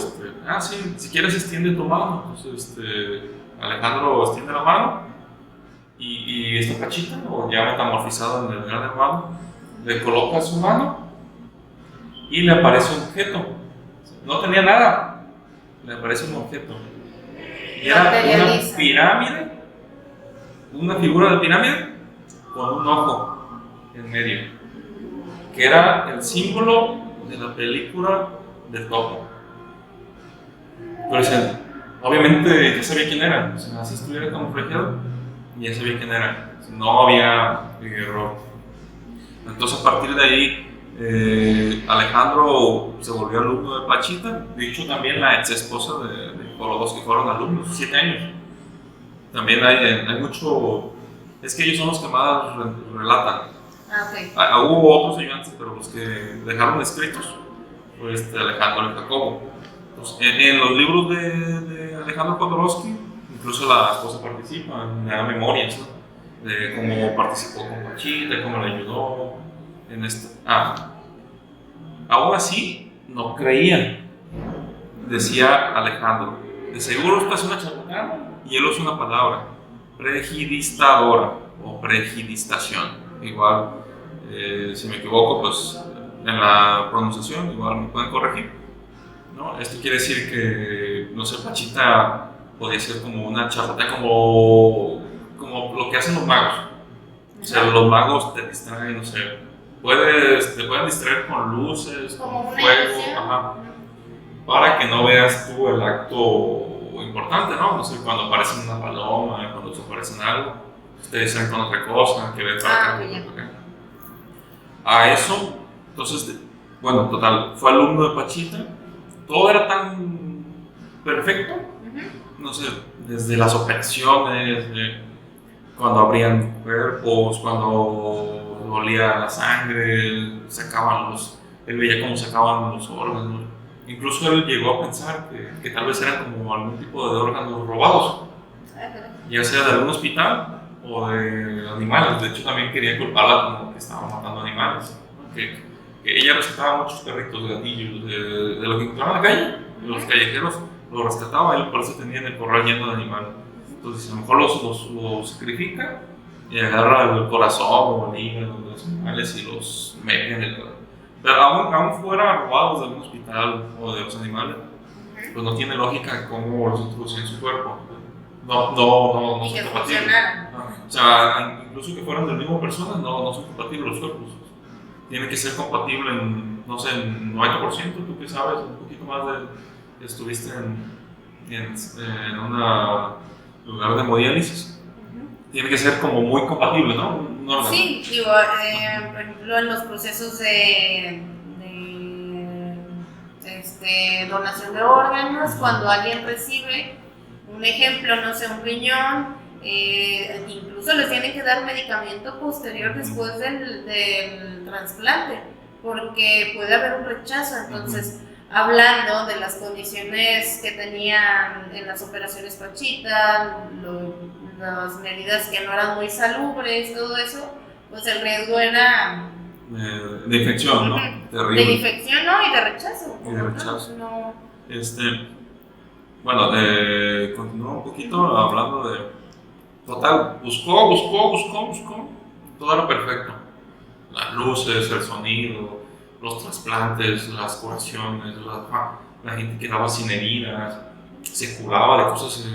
sí, si quieres extiende tu mano. Entonces, Alejandro extiende la mano y esta Pachita, o ya metamorfizado en el gran hermano, le coloca su mano y le aparece un objeto. No tenía nada, le aparece un objeto. Y era una pirámide, una figura de pirámide con un ojo en medio, que era el símbolo de la película de Topo. Pero obviamente ya sabía quién era, o sea, así estuviera camuflajeado, ya sabía quién era, no había error. Entonces, a partir de ahí, Alejandro se volvió alumno de Pachita. De hecho, también la ex esposa de Jodorowsky fueron alumnos, 7 años. También hay mucho. Es que ellos son los que más relatan. Okay. Hubo otros ayudantes, pero los que dejaron escritos fue Alejandro y Jacobo. Entonces, en los libros de Alejandro Jodorowsky, incluso la esposa participa, me da memorias, ¿no? De cómo participó con Pachita, cómo le ayudó en esto. Aún así, no creían. Decía Alejandro, de seguro esta es una charlatana, y él usa una palabra, prejudicadora o prejudicación. Igual, si me equivoco, pues en la pronunciación, igual me pueden corregir, ¿no? Esto quiere decir que, no sé, Pachita podría ser como una charlatana, como lo que hacen los magos. O sea, los magos te distraen, no sé, te pueden distraer con luces, con fuego, para que no veas tú el acto importante, ¿no? No sé, cuando aparece una paloma, cuando desaparecen algo, te distraen con otra cosa, que ves a eso. Entonces, bueno, total, fue alumno de Pachita, todo era tan perfecto, no sé, desde las operaciones, cuando abrían cuerpos, cuando olía la sangre, él veía cómo sacaban los órganos. Incluso él llegó a pensar que tal vez eran como algún tipo de órganos robados, ya sea de algún hospital o de animales. De hecho, también quería culparla como que estaba matando animales, ¿no? Que ella rescataba muchos perritos, gatillos, de los que encontraban en la calle, de los callejeros, los rescataba, él por eso tenía en el corral lleno de animales. Entonces, a lo mejor los sacrifica y agarra el corazón o el hígado de los animales y los mete en el corazón. Pero aún fuera robados de algún hospital o de los animales, pues no tiene lógica cómo los introducen en su cuerpo. No son compatibles. O sea, incluso que fueran de la misma persona, no son compatibles los cuerpos. Tiene que ser compatible en, no sé, en 90%. Tú que sabes un poquito más estuviste en un lugar de hemodiálisis. Tiene que ser como muy compatible, ¿no? Sí, digo, por ejemplo, en los procesos de donación de órganos, cuando alguien recibe, un ejemplo, no sé, un riñón, incluso les tienen que dar medicamento posterior después del trasplante, porque puede haber un rechazo. Entonces, hablando de las condiciones que tenían en las operaciones Pachita, las medidas que no eran muy salubres, todo eso, pues el riesgo era de infección, ¿no? Terrible. De infección, ¿no? Y de rechazo. Y de rechazo. No. Bueno, continúo un poquito hablando de. Total, buscó. Todo era perfecto. Las luces, el sonido, los trasplantes, las curaciones, la gente quedaba sin heridas, se curaba de cosas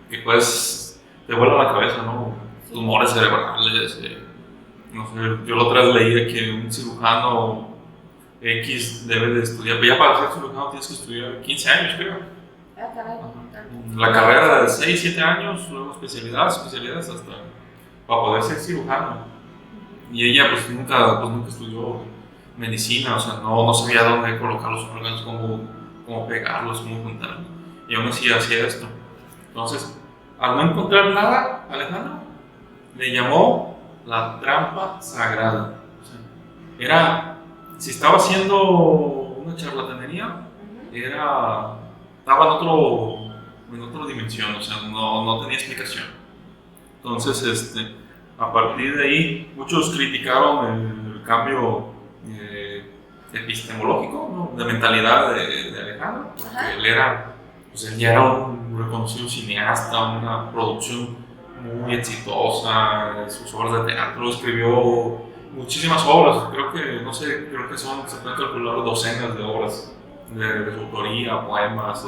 que pues te vuelan la cabeza, ¿no? Tumores cerebrales, no sé, yo la otra vez leía que un cirujano X debe de estudiar, ya para ser cirujano tienes que estudiar 15 años, creo. La carrera de 6, 7 años, luego especialidades hasta para poder ser cirujano. Y ella pues nunca estudió medicina, o sea, no sabía dónde colocar los órganos, cómo pegarlos, cómo juntarlos. Y aún así hacía esto. Entonces, al no encontrar nada, Alejandro le llamó la trampa sagrada. O sea, si estaba haciendo una charlatanería, estaba en otra dimensión, o sea, no tenía explicación. Entonces, a partir de ahí, muchos criticaron el cambio epistemológico, ¿no? De mentalidad de Alejandro, porque él era, pues él ya era un reconocido cineasta, una producción muy exitosa, sus obras de teatro, escribió muchísimas obras, creo que, no sé, creo que se pueden calcular docenas de obras de su autoría, poemas,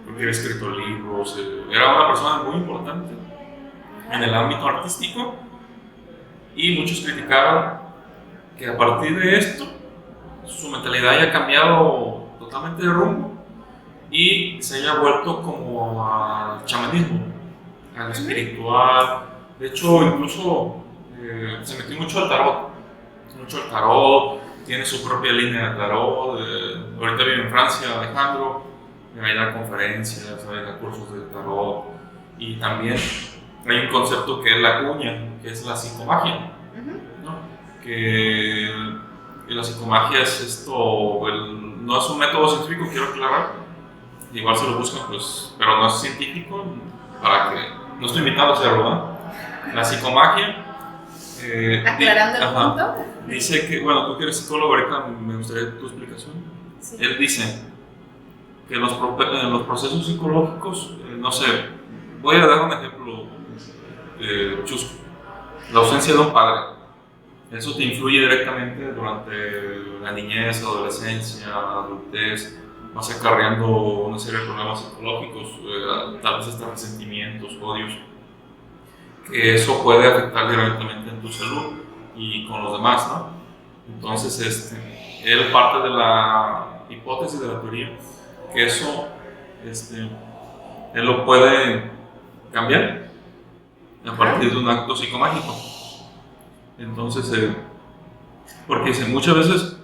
creo que había escrito libros, era una persona muy importante en el ámbito artístico, y muchos criticaron que a partir de esto su mentalidad haya cambiado totalmente de rumbo y se haya vuelto como al chamanismo, al espiritual. De hecho, incluso se metió mucho al tarot, tiene su propia línea de tarot. Ahorita vive en Francia, Alejandro, ahí da conferencias, ahí da cursos de tarot, y también hay un concepto que es la cuña, que es la psicomagia, ¿no? Que la psicomagia es esto, no es un método científico, quiero aclarar, igual se lo buscan, pues, pero no es científico, para que, no estoy invitado a hacerlo, ¿no? La psicomagia, aclarando el punto, dice que, bueno, tú que eres psicólogo, ahorita me gustaría tu explicación. Sí. Él dice que en los procesos psicológicos, no sé, voy a dar un ejemplo chusco, la ausencia de un padre. Eso te influye directamente durante la niñez, adolescencia, adultez, vas acarreando una serie de problemas psicológicos, tal vez hasta resentimientos, odios, que eso puede afectar directamente en tu salud y con los demás, ¿no? Entonces, él parte de la hipótesis, de la teoría, que eso, él lo puede cambiar a partir de un acto psicomágico. Entonces, porque muchas veces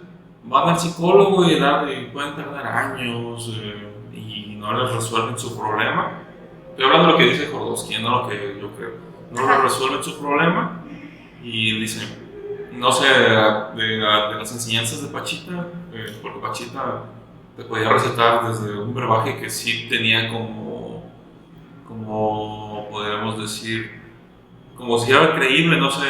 van al psicólogo y pueden tardar años y no les resuelven su problema. Estoy hablando de lo que dice Jodorowsky, no lo que yo creo. No les resuelven su problema y dicen, no sé, de las enseñanzas de Pachita, porque Pachita te podía recetar desde un brebaje que sí tenía como podríamos decir, como si era creíble, no sé,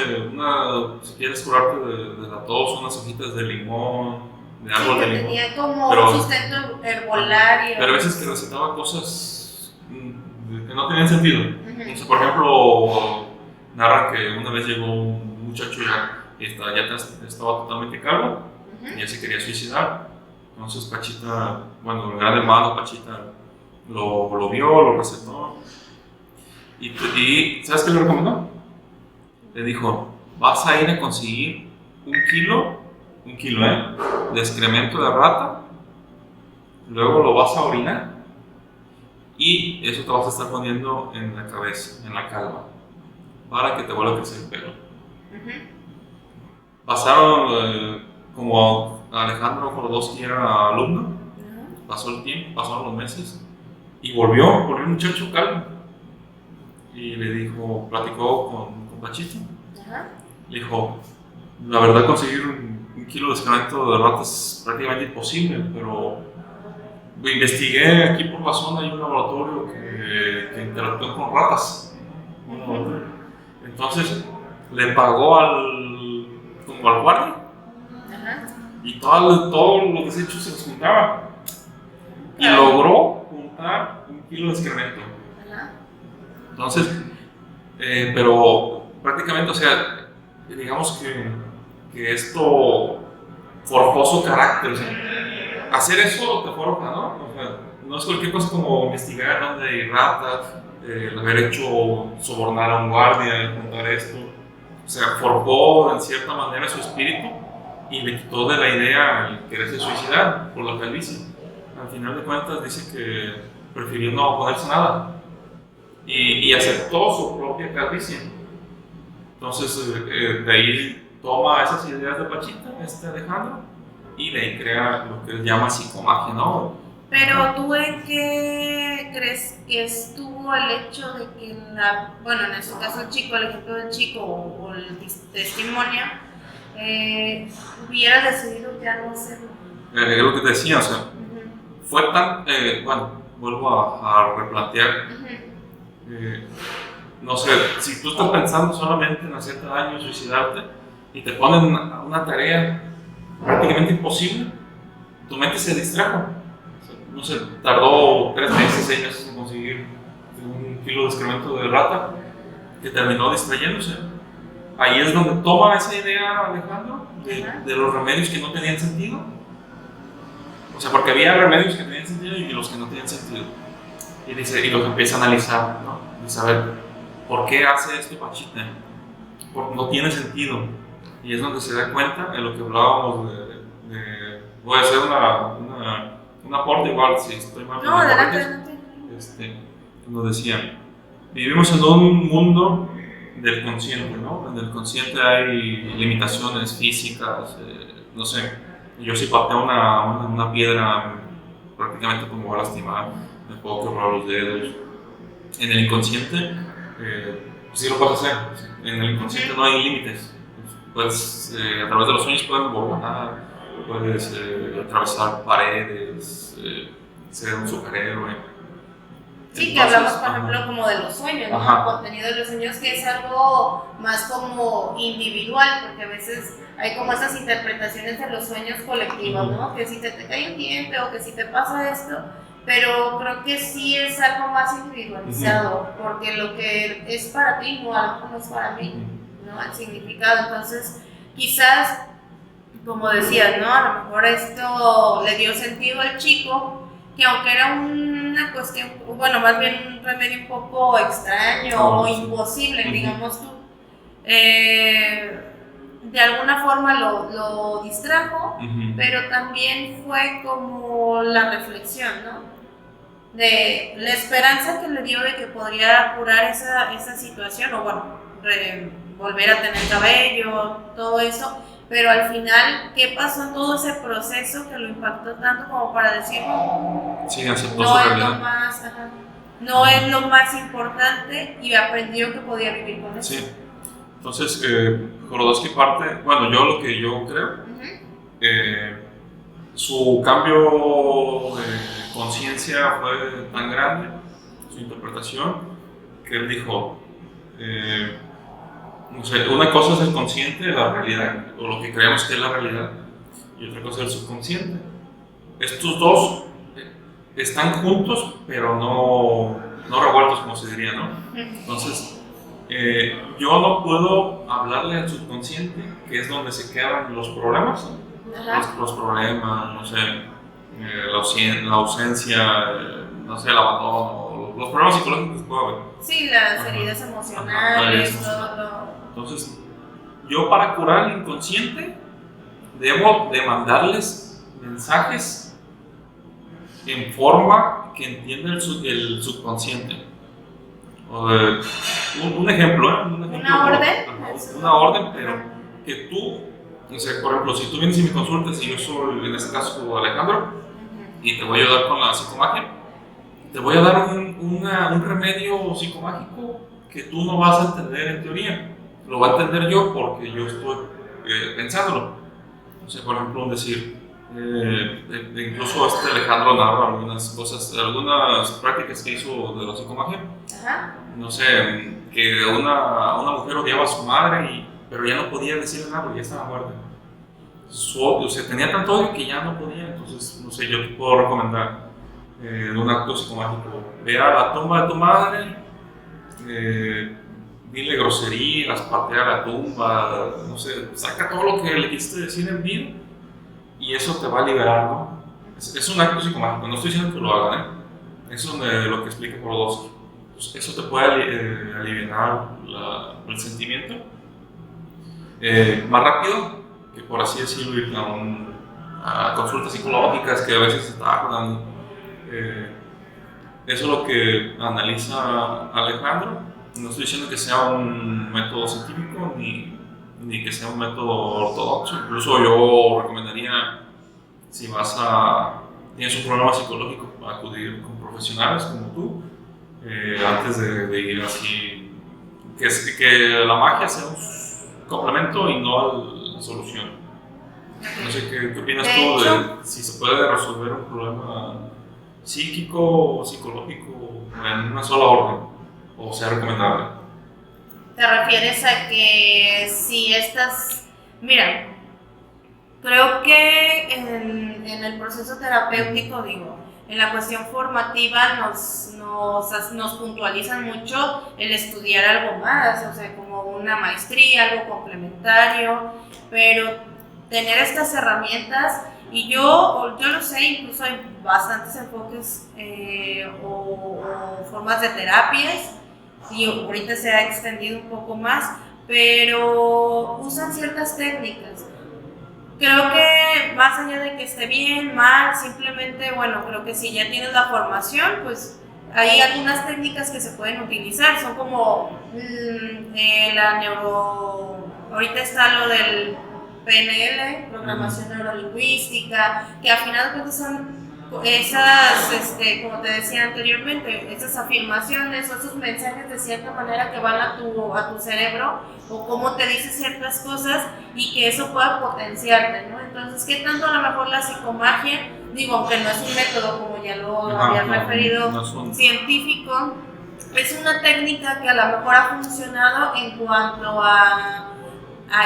si quieres curarte de la tos, unas hojitas de limón, de árbol de limón. Tenía como un sustento herbolario. Pero a veces te recetaba cosas que no tenían sentido. Entonces, por ejemplo, narra que una vez llegó un muchacho ya estaba totalmente calvo y ya se quería suicidar. Entonces Pachita, bueno, el gran hermano Pachita lo vio, lo recetó. Y ¿sabes qué le recomendó? Le dijo, vas a ir a conseguir un kilo de excremento de rata, luego lo vas a orinar y eso te vas a estar poniendo en la cabeza, en la calva, para que te vuelva a crecer el pelo. Pasaron, como Alejandro Jodorowsky era alumno, pasó el tiempo, pasaron los meses y volvió el muchacho calvo. Y le dijo, platicó con Pachito. Le dijo, la verdad conseguir un kilo de excremento de ratas es prácticamente imposible, pero lo investigué aquí por la zona, hay un laboratorio que interactúa con ratas. Entonces le pagó al guardia y todos los desechos se los juntaba y logró juntar un kilo de excremento. Entonces, pero prácticamente, o sea, digamos que esto forjó su carácter, o sea, hacer eso te forja, ¿no? O sea, no es cualquier cosa como investigar dónde hay ratas, haber hecho sobornar a un guardia, contar esto, o sea, forjó en cierta manera su espíritu y le quitó de la idea el quererse suicidar por la calvicie. Al final de cuentas dice que prefirió no ponerse nada. Y aceptó su propia calvicie. Entonces, de ahí toma esas ideas de Pachita, Alejandro, y de ahí crea lo que él llama psicomagia, ¿no? Pero tú, ¿en qué crees que estuvo el hecho de que bueno, en este caso el ejemplo del chico o el testimonio, hubiera decidido ya no hacerlo? Es lo que te decía, o sea, fue tan, bueno, vuelvo a replantear. no sé, si tú estás pensando solamente en hacerte daño, suicidarte, y te ponen una tarea prácticamente imposible, tu mente se distrajo. O sea, no sé, tardó 3 meses, 6 meses en conseguir 1 kilo de excremento de rata, que terminó distrayéndose. Ahí es donde toma esa idea Alejandro de los remedios que no tenían sentido. O sea, porque había remedios que tenían sentido y los que no tenían sentido. Y dice, y los empieza a analizar, ¿no? Dice, a ver, ¿por qué hace esto Pachita? Porque no tiene sentido. Y es donde se da cuenta de lo que hablábamos voy a hacer un aporte igual, si estoy mal. No, adelante. Nos decía, vivimos en un mundo del consciente, ¿no? En el consciente hay limitaciones físicas, no sé, yo si pateo una piedra prácticamente me voy a lastimar, me puedo quebrar los dedos. En el inconsciente, sí lo puedes hacer, en el inconsciente no hay límites. Puedes, a través de los sueños puedes volar, puedes atravesar paredes, ser un superhéroe. Sí, que hablamos, por ejemplo, como de los sueños, ¿no? El contenido de los sueños, que es algo más como individual, porque a veces hay como esas interpretaciones de los sueños colectivos, ¿no? Que si te cae un diente o que si te pasa esto, pero creo que sí es algo más individualizado, porque lo que es para ti no, a lo mejor no es para mí, ¿no? El significado. Entonces, quizás, como decías, ¿no? A lo mejor esto le dio sentido al chico, que aunque era una cuestión, bueno, más bien un remedio un poco extraño o imposible, digamos tú, de alguna forma lo distrajo, pero también fue como la reflexión, ¿no? De la esperanza que le dio de que podría curar esa situación, o bueno, volver a tener cabello, todo eso. Pero al final, ¿qué pasó en todo ese proceso que lo impactó tanto como para decir, sí, aceptó no su es realidad? lo más, no es lo más importante, y aprendió que podía vivir con eso? Sí. Entonces, Jodorowsky parte, bueno, yo lo que yo creo, su cambio de conciencia fue tan grande, su interpretación, que él dijo, no sé, una cosa es el consciente, la realidad, o lo que creemos que es la realidad, y otra cosa es el subconsciente. Estos dos están juntos, pero no revueltos, como se diría, ¿no? Entonces, yo no puedo hablarle al subconsciente, que es donde se quedan los problemas, los problemas, no sé, la ausencia, no sé, el abandono, los problemas psicológicos que puede haber. Sí, las heridas emocionales, todo. Entonces, yo para curar el inconsciente debo de mandarles mensajes en forma que entienda el subconsciente. Un ejemplo, ¿Una orden? Una orden, pero que tú, o sea, por ejemplo, si tú vienes y me consultas y yo soy, en este caso, Alejandro, y te voy a ayudar con la psicomagia, te voy a dar un remedio psicomágico que tú no vas a entender en teoría. Lo va a entender yo porque yo estoy pensándolo. O sea, por ejemplo, decir, incluso Alejandro narra algunas cosas, algunas prácticas que hizo de la psicomagia. No sé, que una mujer odiaba a su madre, pero ya no podía decirle nada porque ya estaba muerta. O sea, tenía tanto odio que ya no podía. Entonces, no sé, yo te puedo recomendar un acto psicomágico. Ve a la tumba de tu madre, dile groserías, patea la tumba, no sé, saca todo lo que le quisiste decir en vida y eso te va a liberar, ¿no? Es un acto psicomágico, no estoy diciendo que lo hagan, eso es lo que explica Jodorowsky. Pues eso te puede aliviar el sentimiento más rápido que, por así decirlo, ir a consultas psicológicas que a veces se tardan. Eso es lo que analiza Alejandro. No estoy diciendo que sea un método científico ni que sea un método ortodoxo. Incluso yo recomendaría, si tienes un problema psicológico, acudir con profesionales como tú, antes de ir así. Que la magia sea un complemento y no la solución. No sé qué opinas tú de si se puede resolver un problema psíquico o psicológico en una sola orden, o sea recomendable. te refieres a que si estas, mira, creo que en el proceso terapéutico, digo, en la cuestión formativa nos puntualizan mucho el estudiar algo más, o sea, como una maestría, algo complementario, pero tener estas herramientas, y yo lo sé, incluso hay bastantes enfoques o formas de terapias, y ahorita se ha extendido un poco más, pero usan ciertas técnicas. Creo que más allá de que esté bien, mal, simplemente, bueno, creo que si ya tienes la formación, pues hay algunas técnicas que se pueden utilizar, son como la ahorita está lo del PNL, programación neurolingüística, que al final de cuentas son esas, como te decía anteriormente, esas afirmaciones o esos mensajes de cierta manera que van a tu cerebro, o cómo te dice ciertas cosas y que eso pueda potenciarte, ¿no? Entonces, ¿qué tanto a lo mejor la psicomagia, digo, aunque no es un método como ya lo había referido, científico, es una técnica que a lo mejor ha funcionado en cuanto a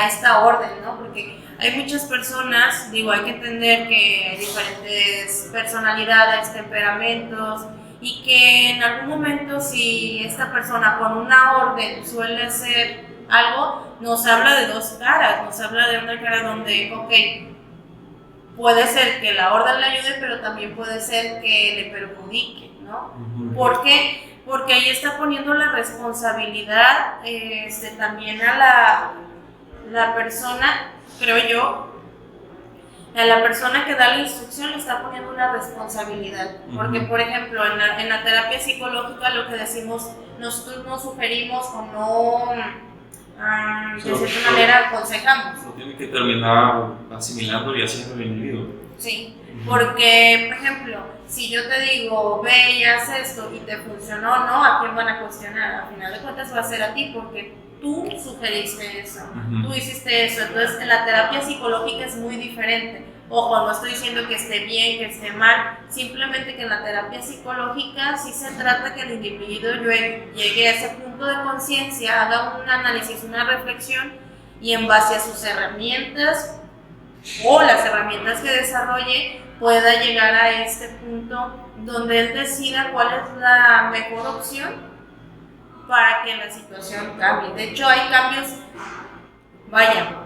esta orden, ¿no? Porque hay muchas personas, digo, hay que entender que hay diferentes personalidades, temperamentos, y que en algún momento si esta persona con una orden suele hacer algo, nos habla de dos caras, nos habla de una cara donde, ok, puede ser que la orden le ayude, pero también puede ser que le perjudique, ¿no? ¿Por qué? Porque ahí está poniendo la responsabilidad también a la persona, creo yo, a la persona que da la instrucción le está poniendo una responsabilidad. Porque, por ejemplo, en la terapia psicológica lo que decimos, nosotros no sugerimos o no, de cierta manera, aconsejamos. Lo tiene que terminar asimilando y haciendo el individuo. Sí, porque, por ejemplo, si yo te digo, ve y haz esto y te funcionó, ¿no? ¿A quién van a cuestionar? Al final de cuentas va a ser a ti, porque tú sugeriste eso, tú hiciste eso. Entonces, en la terapia psicológica es muy diferente. Ojo, no estoy diciendo que esté bien, que esté mal, simplemente que en la terapia psicológica sí se trata que el individuo llegue a ese punto de conciencia, haga un análisis, una reflexión, y en base a sus herramientas o las herramientas que desarrolle, pueda llegar a este punto donde él decida cuál es la mejor opción para que la situación cambie. De hecho, hay cambios,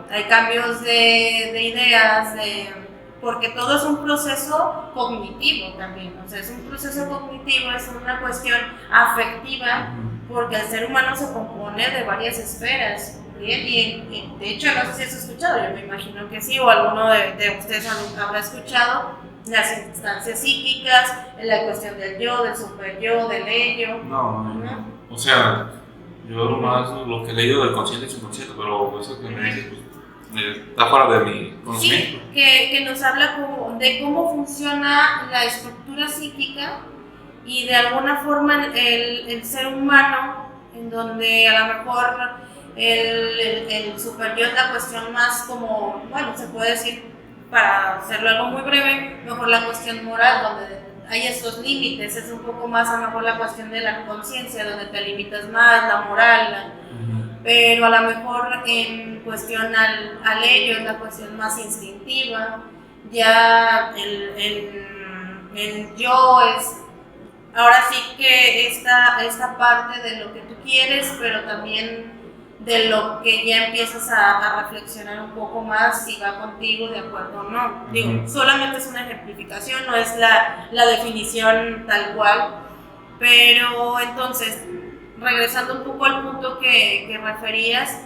hay cambios de ideas, porque todo es un proceso cognitivo también, o sea, es un proceso cognitivo, es una cuestión afectiva, porque el ser humano se compone de varias esferas. Y de hecho, no sé si has escuchado, yo me imagino que sí, o alguno de ustedes habrá escuchado las instancias psíquicas, la cuestión del yo, del super yo, del ello. No. O sea, yo nomás lo que he leído del consciente y subconsciente, pero eso que me dice, pues, está fuera de mi conocimiento. Sí, que nos habla de cómo funciona la estructura psíquica y de alguna forma el ser humano, en donde a lo mejor el super yo es la cuestión más como, bueno, se puede decir, para hacerlo algo muy breve, mejor la cuestión moral, donde hay estos límites, es un poco más a lo mejor la cuestión de la conciencia, donde te limitas más, la moral, pero a lo mejor en cuestión al ello es la cuestión más instintiva, ya el yo es, ahora sí que esta parte de lo que tú quieres, pero también de lo que ya empiezas a reflexionar un poco más si va contigo de acuerdo o no. Digo, solamente es una ejemplificación, no es la definición tal cual, pero entonces, regresando un poco al punto que referías,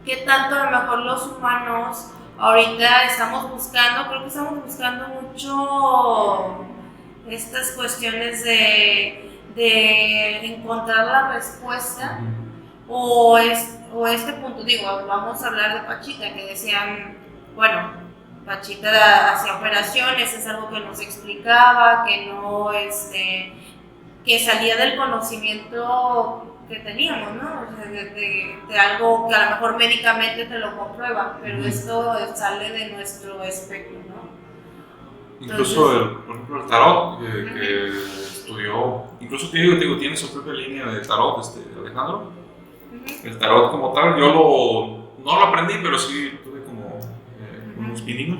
¿qué tanto a lo mejor los humanos ahorita estamos buscando? Creo que estamos buscando mucho estas cuestiones de encontrar la respuesta. O este punto, digo, vamos a hablar de Pachita, que decían, bueno, Pachita hacía operaciones, es algo que nos explicaba, que no, que salía del conocimiento que teníamos, ¿no? O sea, de algo que a lo mejor médicamente te lo comprueba, pero esto sale de nuestro espectro, ¿no? Incluso, por ejemplo, el tarot, que estudió, incluso te digo, tiene su propia línea de tarot, Alejandro. El tarot como tal, no lo aprendí, pero sí tuve como unos pininos.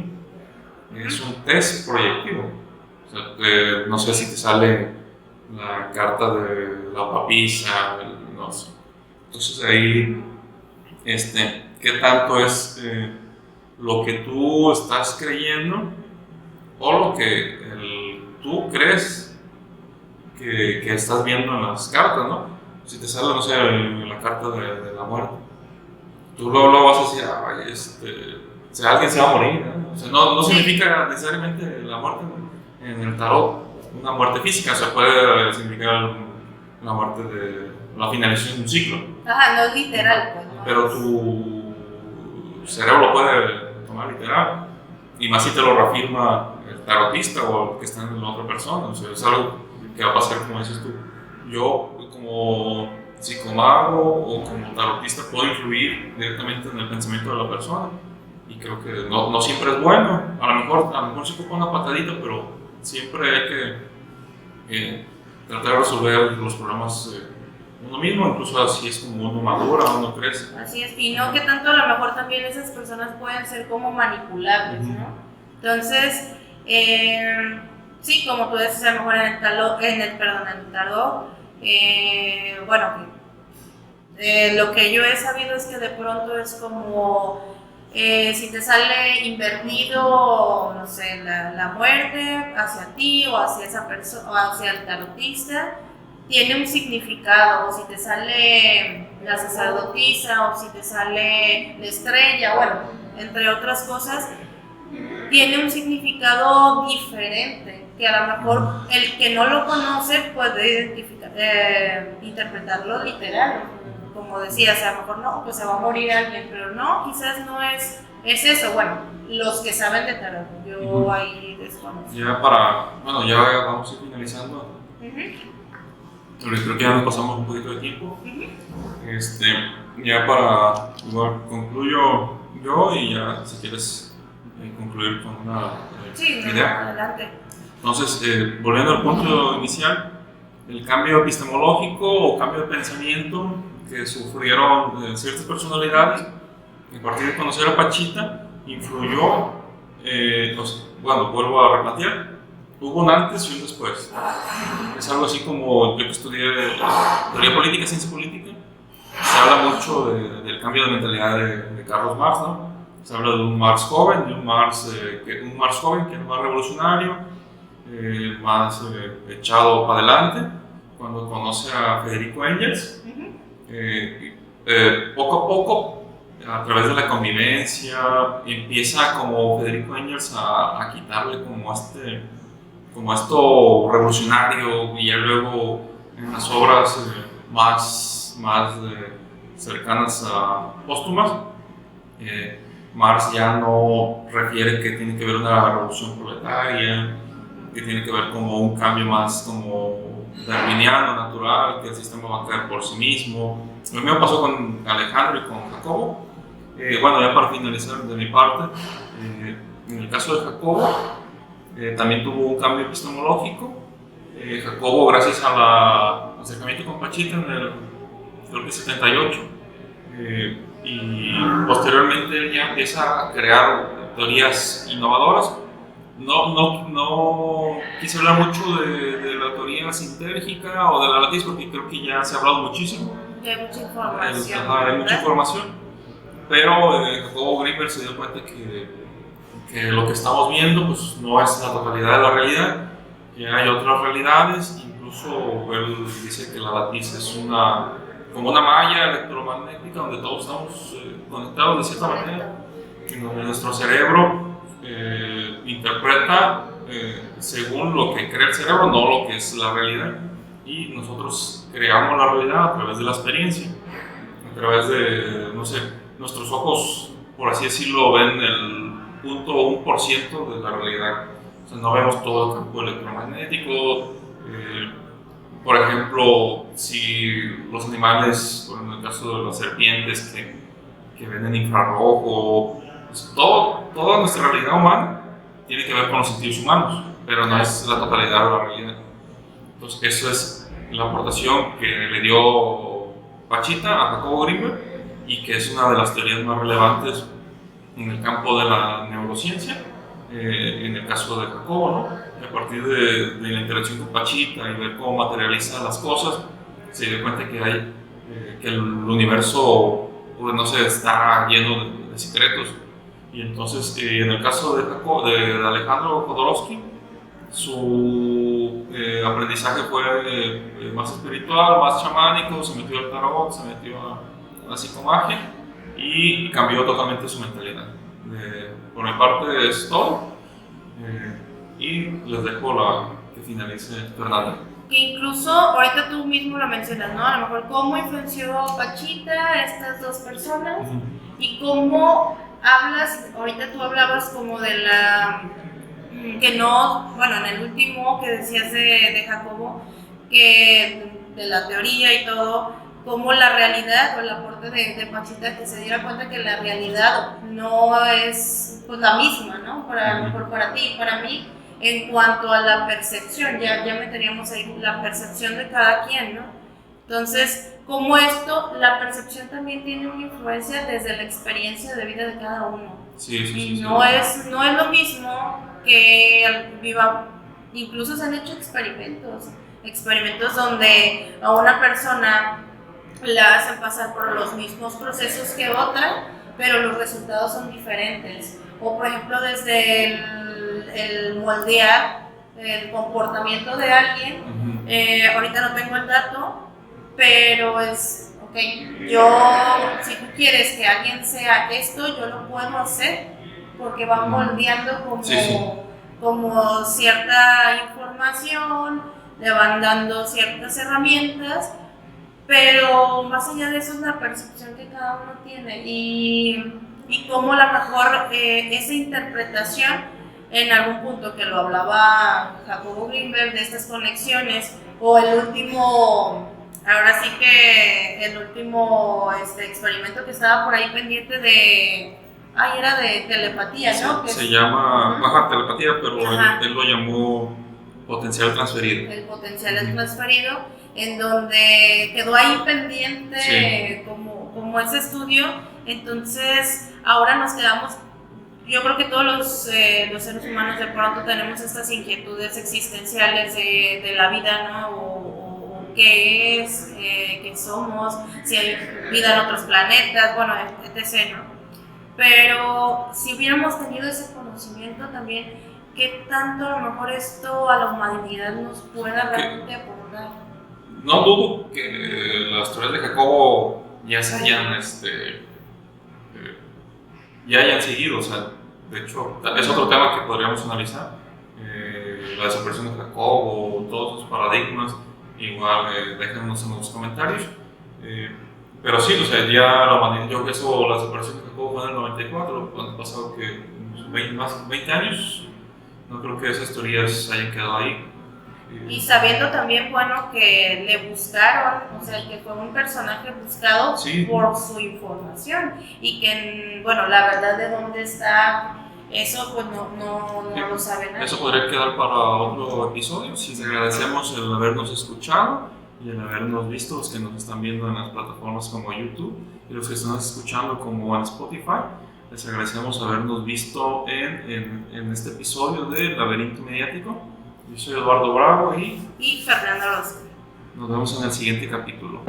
Es un test proyectivo. O sea, no sé si te sale la carta de la papisa, no sé. Entonces ahí, ¿qué tanto es lo que tú estás creyendo o lo que tú crees que estás viendo en las cartas, ¿no? Si te sale, no sé, la carta de la muerte, tú luego vas a decir, ay, o sea, alguien se va a morir, ¿no? O sea, no significa necesariamente la muerte en el tarot, una muerte física, o sea, puede significar la muerte de la finalización de un ciclo. Ajá, no es literal, pues. No, pero tu cerebro lo puede tomar literal, y más si te lo reafirma el tarotista o el que está en la otra persona. O sea, es algo que va a pasar, como dices tú. Yo, como psicomago o como tarotista, puedo influir directamente en el pensamiento de la persona, y creo que no siempre es bueno. A lo mejor se ocupa una patadita, pero siempre hay que tratar de resolver los problemas uno mismo, incluso así es como uno madura, uno crece. Así es, y no que tanto a lo mejor también esas personas pueden ser como manipulables, ¿no? Entonces, sí, como tú dices, a lo mejor en el tarot, bueno, lo que yo he sabido es que de pronto es como si te sale invertido, no sé, la muerte hacia ti o hacia esa persona o hacia el tarotista, tiene un significado. O si te sale la sacerdotisa o si te sale la estrella, bueno, entre otras cosas, tiene un significado diferente, que a lo mejor el que no lo conoce puede interpretarlo literal. Como decías, a lo mejor no, pues se va a morir alguien, pero no, quizás no es eso. Bueno, los que saben de tarot, yo ahí desconozco. Ya ya vamos a ir finalizando. Creo que ya nos pasamos un poquito de tiempo. Ya igual concluyo yo, y ya si quieres concluir con una idea. Adelante. Entonces, volviendo al punto inicial, el cambio epistemológico o cambio de pensamiento que sufrieron ciertas personalidades a partir de conocer a Pachita influyó, vuelvo a replantear, hubo un antes y un después. Es algo así como yo que estudié teoría política, ciencia política, se habla mucho del cambio de mentalidad de Carlos Marx, ¿no? Se habla de un Marx joven, de un Marx joven que es más revolucionario, más echado para adelante, cuando conoce a Federico Engels. Poco a poco, a través de la convivencia, empieza como Federico Engels a quitarle como esto revolucionario, y ya luego en las obras más cercanas a póstumas, Marx ya no refiere que tiene que ver una revolución proletaria, que tiene que ver como un cambio más como darwiniano, natural, que el sistema va a caer por sí mismo. Lo mismo pasó con Alejandro y con Jacobo. Ya para finalizar de mi parte, en el caso de Jacobo, también tuvo un cambio epistemológico. Jacobo, gracias al acercamiento con Pachita en creo que 78, y posteriormente él ya empieza a crear teorías innovadoras. No quise hablar mucho de la teoría sintérgica o de la latiz, porque creo que ya se ha hablado muchísimo. Hay mucha información. Hay mucha información, pero Jacobo Grimberg se dio cuenta que lo que estamos viendo pues no es la totalidad de la realidad, que hay otras realidades. Incluso él dice que la latiz es como una malla electromagnética donde todos estamos conectados de cierta manera, en donde nuestro cerebro interpreta según lo que cree el cerebro, no lo que es la realidad, y nosotros creamos la realidad a través de la experiencia, a través de, no sé, nuestros ojos, por así decirlo, ven el 0.1% de la realidad. O sea, no vemos todo el campo electromagnético. Por ejemplo, si los animales, en el caso de las serpientes que ven en infrarrojo, pues toda nuestra realidad humana tiene que ver con los sentidos humanos, pero no es la totalidad de la realidad. Entonces, eso es la aportación que le dio Pachita a Jacobo Grinberg, y que es una de las teorías más relevantes en el campo de la neurociencia, en el caso de Jacobo, ¿no? A partir de la interacción con Pachita y ver cómo materializa las cosas, se dio cuenta que que el universo, pues, no sé, está lleno de secretos. Y entonces, en el caso de Alejandro Jodorowsky, su aprendizaje fue más espiritual, más chamánico, se metió al tarot, se metió a la psicomagia y cambió totalmente su mentalidad. Por mi parte es todo, y les dejo que finalice Fernanda. Que incluso ahorita tú mismo lo mencionas, ¿no? A lo mejor cómo influenció Pachita a estas dos personas y cómo hablas, ahorita tú hablabas como de que no, bueno, en el último que decías de Jacobo, que de la teoría y todo, como la realidad o el aporte de Pachita, que se diera cuenta que la realidad no es pues la misma, ¿no? Para ti y para mí, en cuanto a la percepción, ya meteríamos ahí la percepción de cada quien, ¿no? Entonces, como la percepción también tiene una influencia desde la experiencia de vida de cada uno. Sí. No es lo mismo que incluso se han hecho experimentos donde a una persona la hacen pasar por los mismos procesos que otra, pero los resultados son diferentes. O por ejemplo, desde el moldear el comportamiento de alguien, ahorita no tengo el dato, pero es, ok, si tú quieres que alguien sea esto, yo lo puedo hacer, porque va moldeando como cierta información, le van dando ciertas herramientas, pero más allá de eso es la percepción que cada uno tiene y cómo a lo mejor esa interpretación en algún punto, que lo hablaba Jacobo Grinberg de estas conexiones, o el último experimento que estaba por ahí pendiente era de telepatía, ¿no? Se llama baja telepatía, pero él lo llamó potencial transferido. El potencial es transferido, en donde quedó ahí pendiente como ese estudio. Entonces ahora nos quedamos, yo creo que todos los seres humanos de pronto tenemos estas inquietudes existenciales de la vida, ¿no? O qué es, qué somos, si hay vida en otros planetas, bueno, etc., ¿no? Pero si hubiéramos tenido ese conocimiento también, ¿qué tanto a lo mejor esto a la humanidad nos pueda realmente aportar? No dudo que las teorías de Jacobo ya se hayan seguido, o sea, de hecho, es otro tema que podríamos analizar, la desaparición de Jacobo, todos sus paradigmas, igual déjenos en los comentarios, pero sí, o sea, ya la desaparición de Jacobo fue en el 94, han pasado más de 20 años, no creo que esas teorías hayan quedado ahí. Y sabiendo también, bueno, que le buscaron, o sea, que fue un personaje buscado por su información y que, bueno, la verdad de dónde está, eso pues no lo sabe nadie. Eso podría quedar para otro episodio. Sí, les agradecemos el habernos escuchado y el habernos visto, los que nos están viendo en las plataformas como YouTube y los que están escuchando como en Spotify. Les agradecemos habernos visto en este episodio de Laberinto Mediático. Yo soy Eduardo Bravo y Fernanda Orozco. Nos vemos en el siguiente capítulo.